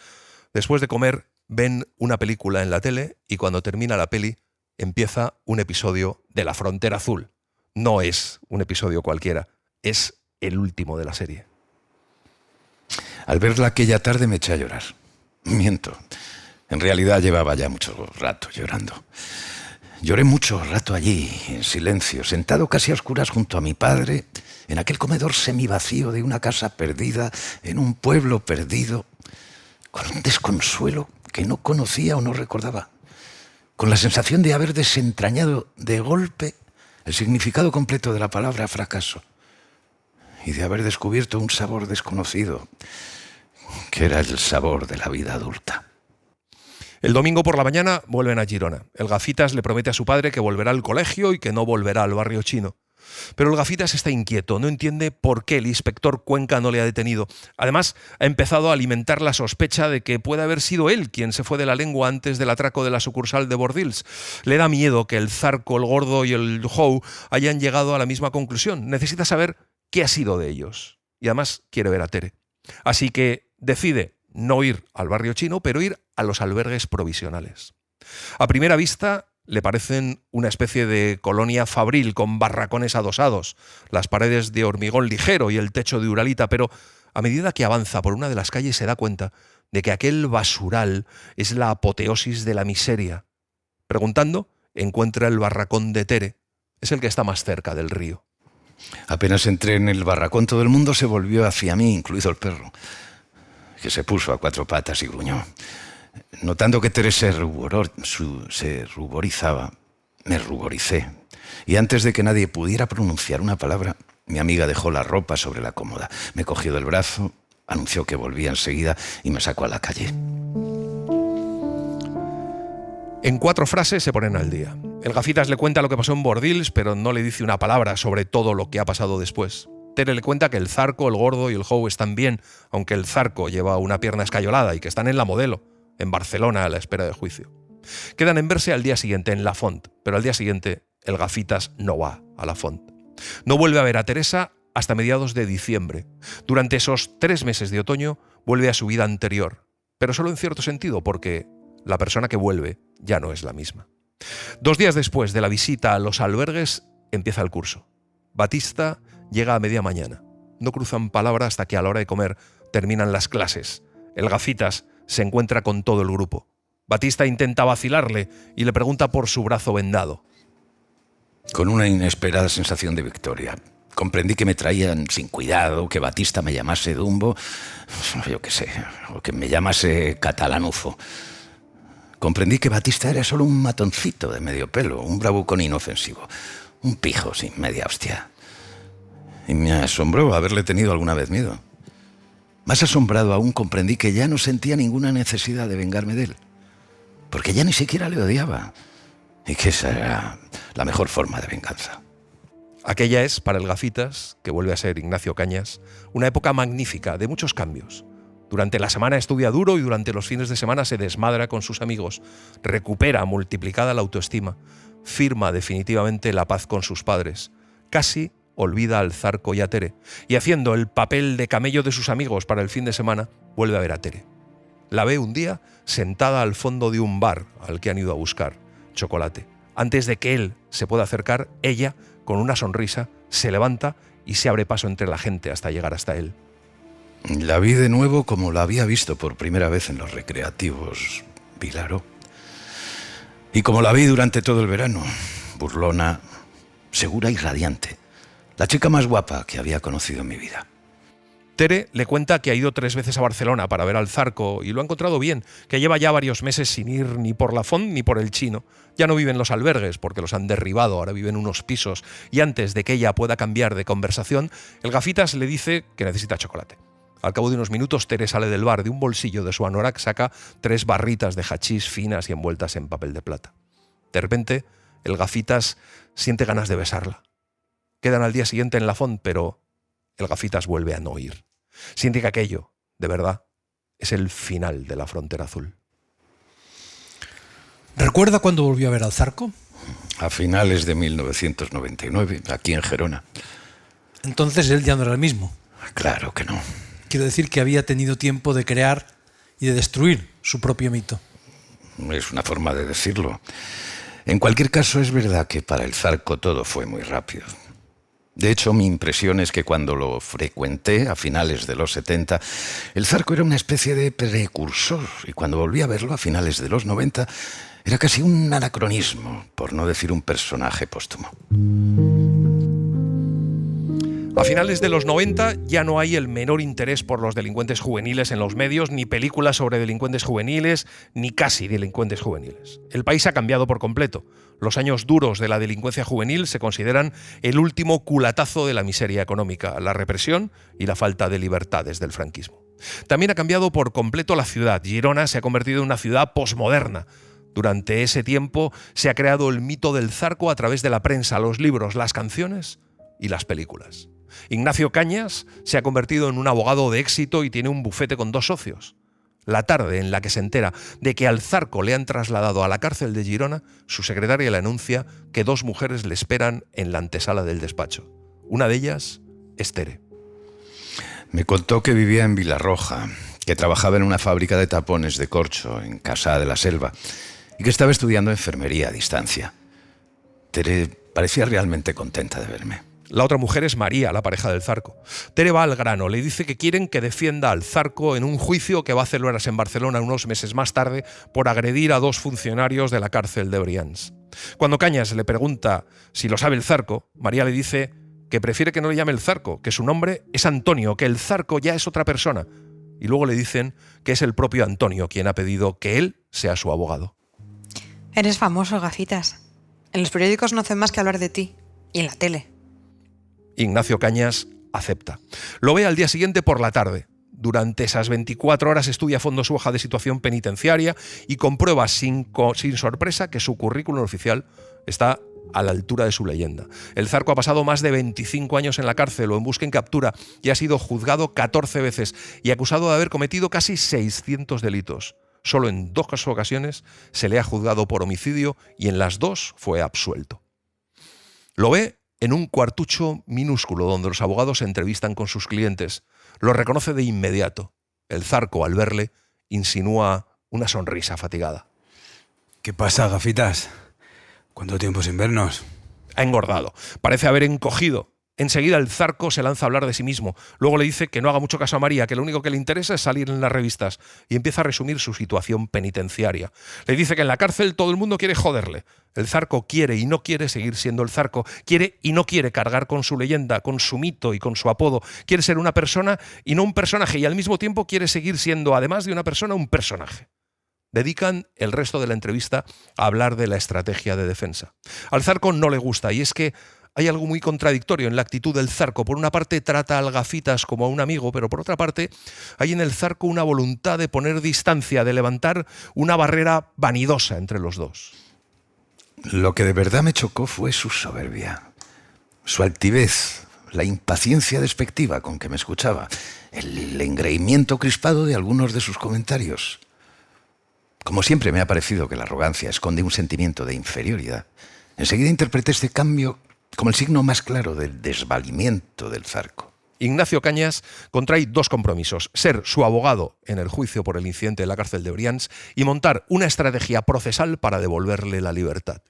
de comer, ven una película en la tele y cuando termina la peli empieza un episodio de La Frontera Azul. No es un episodio cualquiera, es el último de la serie. Al verla aquella tarde me eché a llorar. Miento. En realidad llevaba ya mucho rato llorando. Lloré mucho rato allí, en silencio, sentado casi a oscuras junto a mi padre, en aquel comedor semivacío de una casa perdida, en un pueblo perdido, con un desconsuelo que no conocía o no recordaba, con la sensación de haber desentrañado de golpe el significado completo de la palabra fracaso y de haber descubierto un sabor desconocido, que era el sabor de la vida adulta. El domingo por la mañana vuelven a Girona. El Gafitas le promete a su padre que volverá al colegio y que no volverá al barrio chino. Pero el Gafitas está inquieto, no entiende por qué el inspector Cuenca no le ha detenido. Además, ha empezado a alimentar la sospecha de que puede haber sido él quien se fue de la lengua antes del atraco de la sucursal de Bordils. Le da miedo que el Zarco, el Gordo y el Jou hayan llegado a la misma conclusión. Necesita saber qué ha sido de ellos. Y además quiere ver a Tere. Así que decide no ir al barrio chino, pero ir a los albergues provisionales. A primera vista le parecen una especie de colonia fabril con barracones adosados, las paredes de hormigón ligero y el techo de uralita, pero a medida que avanza por una de las calles se da cuenta de que aquel basural es la apoteosis de la miseria. Preguntando, encuentra el barracón de Tere. Es el que está más cerca del río. Apenas entré en el barracón, todo el mundo se volvió hacia mí, incluido el perro, que se puso a 4 patas y gruñó. Notando que Tere se ruborizaba, me ruboricé. Y antes de que nadie pudiera pronunciar una palabra, mi amiga dejó la ropa sobre la cómoda. Me cogió del brazo, anunció que volvía enseguida y me sacó a la calle. En 4 frases se ponen al día. El Gafitas le cuenta lo que pasó en Bordils, pero no le dice una palabra sobre todo lo que ha pasado después. Tere le cuenta que el Zarco, el Gordo y el Jou están bien, aunque el Zarco lleva una pierna escayolada y que están en La Modelo, en Barcelona, a la espera de juicio. Quedan en verse al día siguiente en La Font, pero al día siguiente el Gafitas no va a La Font. No vuelve a ver a Teresa hasta mediados de diciembre. Durante esos 3 meses de otoño vuelve a su vida anterior, pero solo en cierto sentido, porque la persona que vuelve ya no es la misma. 2 días después de la visita a los albergues empieza el curso. Batista llega a media mañana. No cruzan palabra hasta que a la hora de comer terminan las clases. El Gafitas se encuentra con todo el grupo. Batista intenta vacilarle y le pregunta por su brazo vendado. Con una inesperada sensación de victoria, comprendí que me traían sin cuidado, que Batista me llamase Dumbo, yo qué sé, o que me llamase catalanufo. Comprendí que Batista era solo un matoncito de medio pelo, un bravucón inofensivo, un pijo sin media hostia. Y me asombró haberle tenido alguna vez miedo. Más asombrado aún comprendí que ya no sentía ninguna necesidad de vengarme de él, porque ya ni siquiera le odiaba, y que esa era la mejor forma de venganza. Aquella es, para el Gafitas, que vuelve a ser Ignacio Cañas, una época magnífica, de muchos cambios. Durante la semana estudia duro y durante los fines de semana se desmadra con sus amigos, recupera multiplicada la autoestima, firma definitivamente la paz con sus padres, casi olvida al Zarco y a Tere, y haciendo el papel de camello de sus amigos para el fin de semana, vuelve a ver a Tere. La ve un día sentada al fondo de un bar al que han ido a buscar chocolate. Antes de que él se pueda acercar, ella, con una sonrisa, se levanta y se abre paso entre la gente hasta llegar hasta él. La vi de nuevo como la había visto por primera vez en los recreativos Vilaró. Y como la vi durante todo el verano, burlona, segura y radiante. La chica más guapa que había conocido en mi vida. Tere le cuenta que ha ido 3 veces a Barcelona para ver al Zarco y lo ha encontrado bien, que lleva ya varios meses sin ir ni por la Font ni por el Chino. Ya no vive en los albergues porque los han derribado, ahora vive en unos pisos, y antes de que ella pueda cambiar de conversación, el gafitas le dice que necesita chocolate. Al cabo de unos minutos, Tere sale del bar. De un bolsillo de su anorak saca 3 barritas de hachís finas y envueltas en papel de plata. De repente, el gafitas siente ganas de besarla. Quedan al día siguiente en la Font, pero el gafitas vuelve a no ir. Siente que aquello, de verdad, es el final de la frontera azul. ¿Recuerda cuándo volvió a ver al Zarco? A finales de 1999, aquí en Gerona. Entonces él ya no era el mismo. Claro que no. Quiero decir que había tenido tiempo de crear y de destruir su propio mito. Es una forma de decirlo. En cualquier caso, es verdad que para el Zarco todo fue muy rápido. De hecho, mi impresión es que cuando lo frecuenté a finales de los 70, el Zarco era una especie de precursor, y cuando volví a verlo a finales de los 90, era casi un anacronismo, por no decir un personaje póstumo. A finales de los 90 ya no hay el menor interés por los delincuentes juveniles en los medios, ni películas sobre delincuentes juveniles, ni casi delincuentes juveniles. El país ha cambiado por completo. Los años duros de la delincuencia juvenil se consideran el último culatazo de la miseria económica, la represión y la falta de libertades del franquismo. También ha cambiado por completo la ciudad. Girona se ha convertido en una ciudad posmoderna. Durante ese tiempo se ha creado el mito del Zarco a través de la prensa, los libros, las canciones y las películas. Ignacio Cañas se ha convertido en un abogado de éxito y tiene un bufete con 2 socios. La tarde en la que se entera de que al Zarco le han trasladado a la cárcel de Girona, su secretaria le anuncia que 2 mujeres le esperan en la antesala del despacho. Una de ellas es Tere. Me contó que vivía en Vilarroja, que trabajaba en una fábrica de tapones de corcho en Cassà de la Selva y que estaba estudiando enfermería a distancia. Tere parecía realmente contenta de verme. La otra mujer es María, la pareja del Zarco. Tere va al grano, le dice que quieren que defienda al Zarco en un juicio que va a celebrarse en Barcelona unos meses más tarde por agredir a 2 funcionarios de la cárcel de Brians. Cuando Cañas le pregunta si lo sabe el Zarco, María le dice que prefiere que no le llame el Zarco, que su nombre es Antonio, que el Zarco ya es otra persona. Y luego le dicen que es el propio Antonio quien ha pedido que él sea su abogado. Eres famoso, gafitas. En los periódicos no hacen más que hablar de ti. Y en la tele. Ignacio Cañas acepta. Lo ve al día siguiente por la tarde. Durante esas 24 horas estudia a fondo su hoja de situación penitenciaria y comprueba sin sorpresa que su currículum oficial está a la altura de su leyenda. El Zarco ha pasado más de 25 años en la cárcel o en busca y captura y ha sido juzgado 14 veces y acusado de haber cometido casi 600 delitos. Solo en 2 ocasiones se le ha juzgado por homicidio y en las 2 fue absuelto. Lo ve en un cuartucho minúsculo donde los abogados se entrevistan con sus clientes. Lo reconoce de inmediato. El Zarco, al verle, insinúa una sonrisa fatigada. ¿Qué pasa, gafitas? ¿Cuánto tiempo sin vernos? Ha engordado. Parece haber encogido. Enseguida el Zarco se lanza a hablar de sí mismo. Luego le dice que no haga mucho caso a María, que lo único que le interesa es salir en las revistas. Y empieza a resumir su situación penitenciaria. Le dice que en la cárcel todo el mundo quiere joderle. El Zarco quiere y no quiere seguir siendo el Zarco. Quiere y no quiere cargar con su leyenda, con su mito y con su apodo. Quiere ser una persona y no un personaje. Y al mismo tiempo quiere seguir siendo, además de una persona, un personaje. Dedican el resto de la entrevista a hablar de la estrategia de defensa. Al Zarco no le gusta, y es que hay algo muy contradictorio en la actitud del Zarco. Por una parte trata al gafitas como a un amigo, pero por otra parte hay en el Zarco una voluntad de poner distancia, de levantar una barrera vanidosa entre los dos. Lo que de verdad me chocó fue su soberbia, su altivez, la impaciencia despectiva con que me escuchaba, el engreimiento crispado de algunos de sus comentarios. Como siempre me ha parecido que la arrogancia esconde un sentimiento de inferioridad, enseguida interpreté este cambio como el signo más claro del desvalimiento del Zarco. Ignacio Cañas contrae 2 compromisos: ser su abogado en el juicio por el incidente de la cárcel de Brians y montar una estrategia procesal para devolverle la libertad.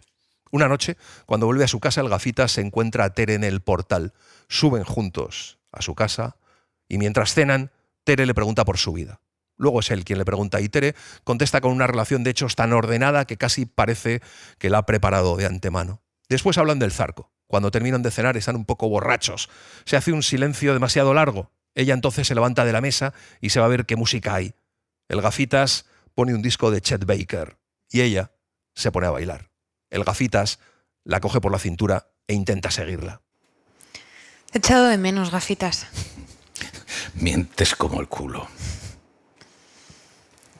Una noche, cuando vuelve a su casa, el gafitas se encuentra a Tere en el portal. Suben juntos a su casa y mientras cenan, Tere le pregunta por su vida. Luego es él quien le pregunta y Tere contesta con una relación de hechos tan ordenada que casi parece que la ha preparado de antemano. Después hablan del Zarco. Cuando terminan de cenar están un poco borrachos. Se hace un silencio demasiado largo. Ella entonces se levanta de la mesa y se va a ver qué música hay. El Gafitas pone un disco de Chet Baker y ella se pone a bailar. El Gafitas la coge por la cintura e intenta seguirla. He echado de menos, Gafitas. Mientes como el culo.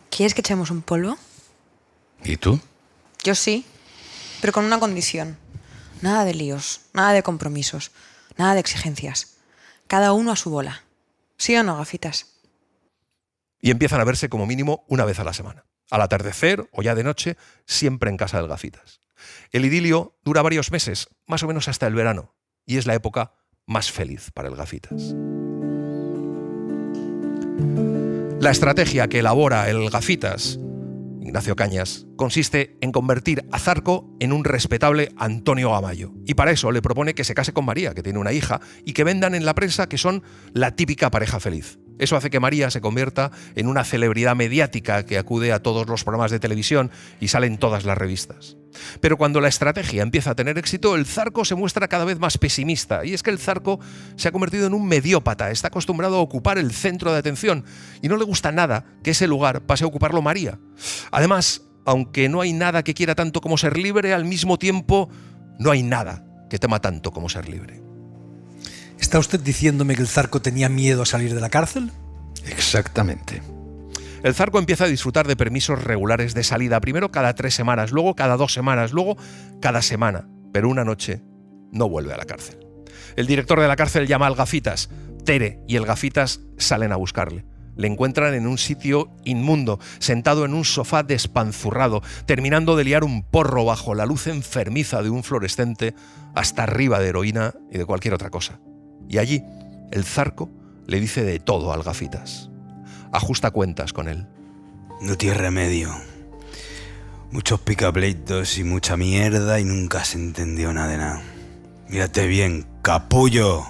¿Quieres que echemos un polvo? ¿Y tú? Yo sí, pero con una condición. Nada de líos, nada de compromisos, nada de exigencias. Cada uno a su bola. ¿Sí o no, Gafitas? Y empiezan a verse como mínimo una vez a la semana. Al atardecer o ya de noche, siempre en casa del Gafitas. El idilio dura varios meses, más o menos hasta el verano, y es la época más feliz para el Gafitas. La estrategia que elabora el Gafitas, Ignacio Cañas, consiste en convertir a Zarco en un respetable Antonio Gamayo. Y para eso le propone que se case con María, que tiene una hija, y que vendan en la prensa que son la típica pareja feliz. Eso hace que María se convierta en una celebridad mediática que acude a todos los programas de televisión y sale en todas las revistas. Pero cuando la estrategia empieza a tener éxito, el Zarco se muestra cada vez más pesimista. Y es que el Zarco se ha convertido en un mediópata, está acostumbrado a ocupar el centro de atención y no le gusta nada que ese lugar pase a ocuparlo María. Además, aunque no hay nada que quiera tanto como ser libre, al mismo tiempo no hay nada que tema tanto como ser libre. ¿Está usted diciéndome que el Zarco tenía miedo a salir de la cárcel? Exactamente. El Zarco empieza a disfrutar de permisos regulares de salida, primero cada 3 semanas, luego cada 2 semanas, luego cada semana, pero una noche no vuelve a la cárcel. El director de la cárcel llama al Gafitas. Tere y el Gafitas salen a buscarle. Le encuentran en un sitio inmundo, sentado en un sofá despanzurrado, terminando de liar un porro bajo la luz enfermiza de un fluorescente, hasta arriba de heroína y de cualquier otra cosa. Y allí, el Zarco le dice de todo al Gafitas. Ajusta cuentas con él. No tiene remedio. Muchos picapleitos y mucha mierda y nunca se entendió nada de nada. Mírate bien, capullo.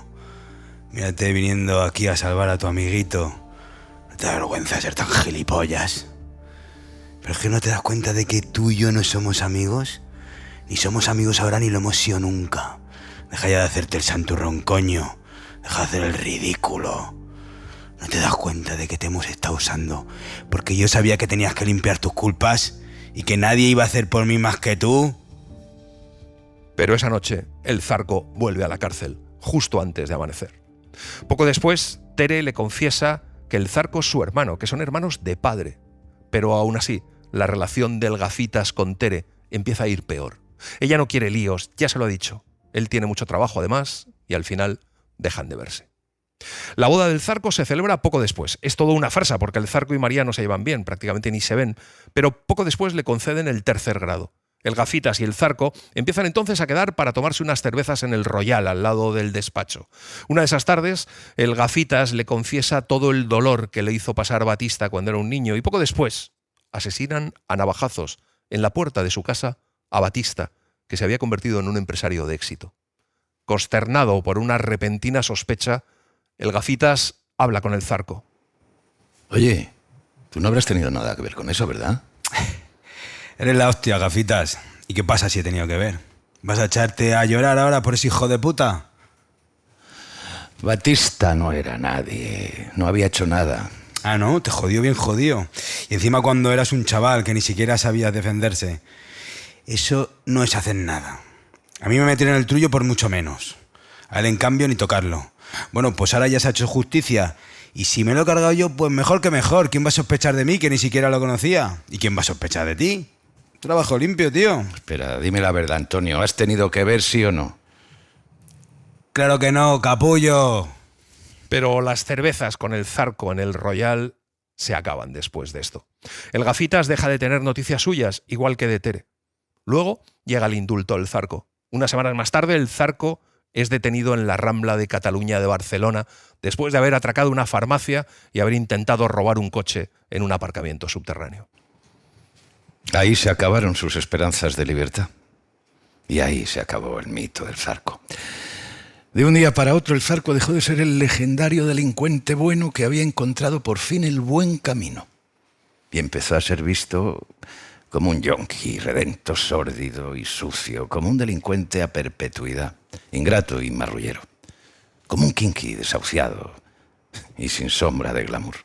Mírate viniendo aquí a salvar a tu amiguito. No te da vergüenza ser tan gilipollas. Pero es que no te das cuenta de que tú y yo no somos amigos. Ni somos amigos ahora ni lo hemos sido nunca. Deja ya de hacerte el santurrón, coño. Deja de hacer el ridículo. ¿No te das cuenta de que te hemos estado usando? Porque yo sabía que tenías que limpiar tus culpas y que nadie iba a hacer por mí más que tú. Pero esa noche, el Zarco vuelve a la cárcel, justo antes de amanecer. Poco después, Tere le confiesa que el Zarco es su hermano, que son hermanos de padre. Pero aún así, la relación del Gafitas con Tere empieza a ir peor. Ella no quiere líos, ya se lo ha dicho. Él tiene mucho trabajo además y al final dejan de verse. La boda del Zarco se celebra poco después. Es todo una farsa porque el Zarco y María no se llevan bien, prácticamente ni se ven, pero poco después le conceden el 3er grado. El Gafitas y el Zarco empiezan entonces a quedar para tomarse unas cervezas en el Royal, al lado del despacho. Una de esas tardes, el Gafitas le confiesa todo el dolor que le hizo pasar Batista cuando era un niño y poco después asesinan a navajazos en la puerta de su casa a Batista, que se había convertido en un empresario de éxito. Consternado por una repentina sospecha, el Gafitas habla con el Zarco. Oye, tú no habrás tenido nada que ver con eso, ¿verdad? Eres la hostia, Gafitas. ¿Y qué pasa si he tenido que ver? ¿Vas a echarte a llorar ahora por ese hijo de puta? Batista no era nadie, no había hecho nada. Ah, ¿no? Te jodió bien jodido. Y encima cuando eras un chaval que ni siquiera sabías defenderse. Eso no es hacer nada. A mí me metieron en el trullo por mucho menos. A él, en cambio, ni tocarlo. Bueno, pues ahora ya se ha hecho justicia. Y si me lo he cargado yo, pues mejor que mejor. ¿Quién va a sospechar de mí, que ni siquiera lo conocía? ¿Y quién va a sospechar de ti? Trabajo limpio, tío. Espera, dime la verdad, Antonio. ¿Has tenido que ver, sí o no? Claro que no, capullo. Pero las cervezas con el Zarco en el Royal se acaban después de esto. El Gafitas deja de tener noticias suyas, igual que de Tere. Luego llega el indulto del Zarco. Unas semanas más tarde, el Zarco es detenido en la Rambla de Cataluña de Barcelona después de haber atracado una farmacia y haber intentado robar un coche en un aparcamiento subterráneo. Ahí se acabaron sus esperanzas de libertad. Y ahí se acabó el mito del Zarco. De un día para otro, el Zarco dejó de ser el legendario delincuente bueno que había encontrado por fin el buen camino. Y empezó a ser visto como un yonki redento, sórdido y sucio, como un delincuente a perpetuidad, ingrato y marrullero, como un kinky desahuciado y sin sombra de glamour.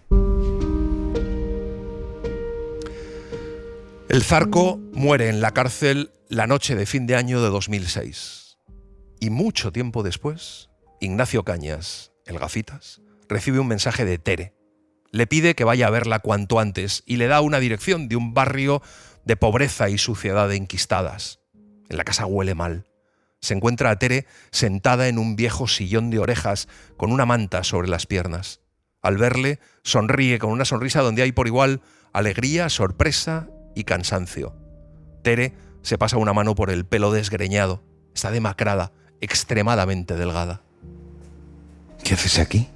El Zarco muere en la cárcel la noche de fin de año de 2006. Y mucho tiempo después, Ignacio Cañas, el Gafitas, recibe un mensaje de Tere. Le pide que vaya a verla cuanto antes y le da una dirección de un barrio de pobreza y suciedad enquistadas. En la casa huele mal. Se encuentra a Tere sentada en un viejo sillón de orejas con una manta sobre las piernas. Al verle, sonríe con una sonrisa donde hay por igual alegría, sorpresa y cansancio. Tere se pasa una mano por el pelo desgreñado. Está demacrada, extremadamente delgada. ¿Qué haces aquí?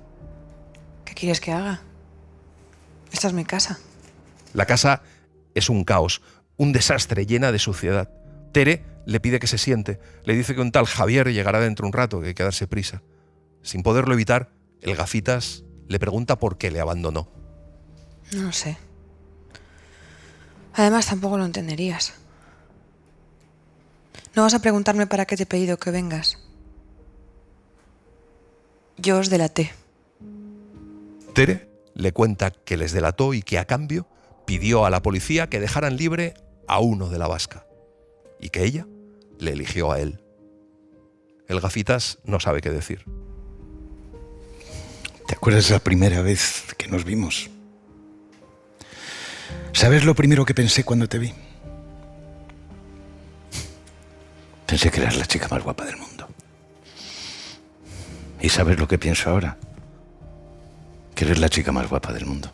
¿Qué quieres que haga? Esta es mi casa. La casa es un caos, un desastre, llena de suciedad. Tere le pide que se siente. Le dice que un tal Javier llegará dentro de un rato, que hay que darse prisa. Sin poderlo evitar, el Gafitas le pregunta por qué le abandonó. No lo sé. Además, tampoco lo entenderías. No vas a preguntarme para qué te he pedido que vengas. Yo os delaté. Tere le cuenta que les delató y que a cambio pidió a la policía que dejaran libre a uno de la vasca y que ella le eligió a él. El Gafitas no sabe qué decir. ¿Te acuerdas la primera vez que nos vimos? ¿Sabes lo primero que pensé cuando te vi? Pensé que eras la chica más guapa del mundo. ¿Y sabes lo que pienso ahora? Que eres la chica más guapa del mundo.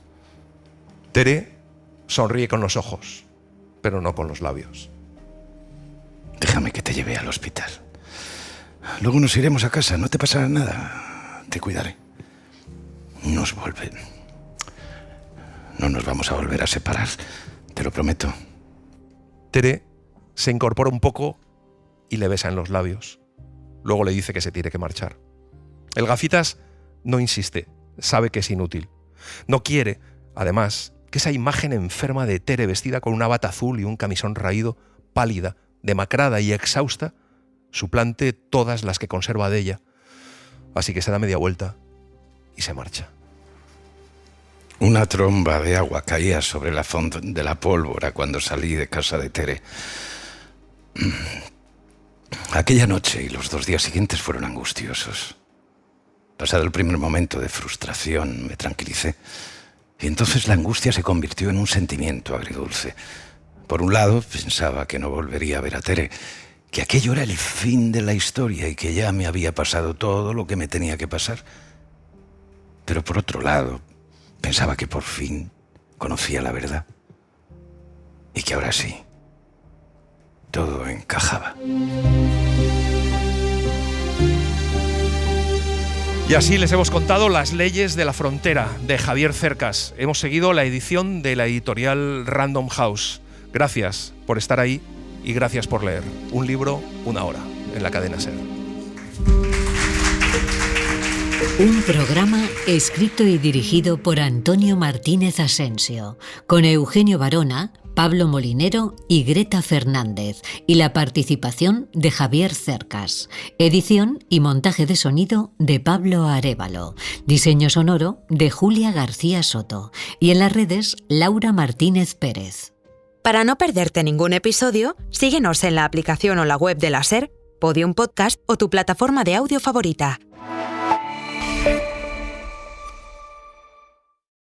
Tere sonríe con los ojos, pero no con los labios. Déjame que te lleve al hospital. Luego nos iremos a casa, no te pasará nada. Te cuidaré. No nos vamos a volver a separar, te lo prometo. Tere se incorpora un poco y le besa en los labios. Luego le dice que se tiene que marchar. El Gafitas no insiste, sabe que es inútil. No quiere, además, que esa imagen enferma de Tere vestida con una bata azul y un camisón raído, pálida, demacrada y exhausta, suplante todas las que conserva de ella. Así que se da media vuelta y se marcha. Una tromba de agua caía sobre la fonda de la pólvora cuando salí de casa de Tere. Aquella noche y los 2 días siguientes fueron angustiosos. Pasado el primer momento de frustración, me tranquilicé. Y entonces la angustia se convirtió en un sentimiento agridulce. Por un lado, pensaba que no volvería a ver a Tere, que aquello era el fin de la historia y que ya me había pasado todo lo que me tenía que pasar. Pero por otro lado, pensaba que por fin conocía la verdad y que ahora sí, todo encajaba. Y así les hemos contado Las leyes de la frontera, de Javier Cercas. Hemos seguido la edición de la editorial Random House. Gracias por estar ahí y gracias por leer. Un libro, una hora, en la cadena SER. Un programa escrito y dirigido por Antonio Martínez Asensio, con Eugenio Barona, Pablo Molinero y Greta Fernández, y la participación de Javier Cercas. Edición y montaje de sonido de Pablo Arévalo. Diseño sonoro de Julia García Soto. Y en las redes, Laura Martínez Pérez. Para no perderte ningún episodio, síguenos en la aplicación o la web de la SER, Podium Podcast o tu plataforma de audio favorita.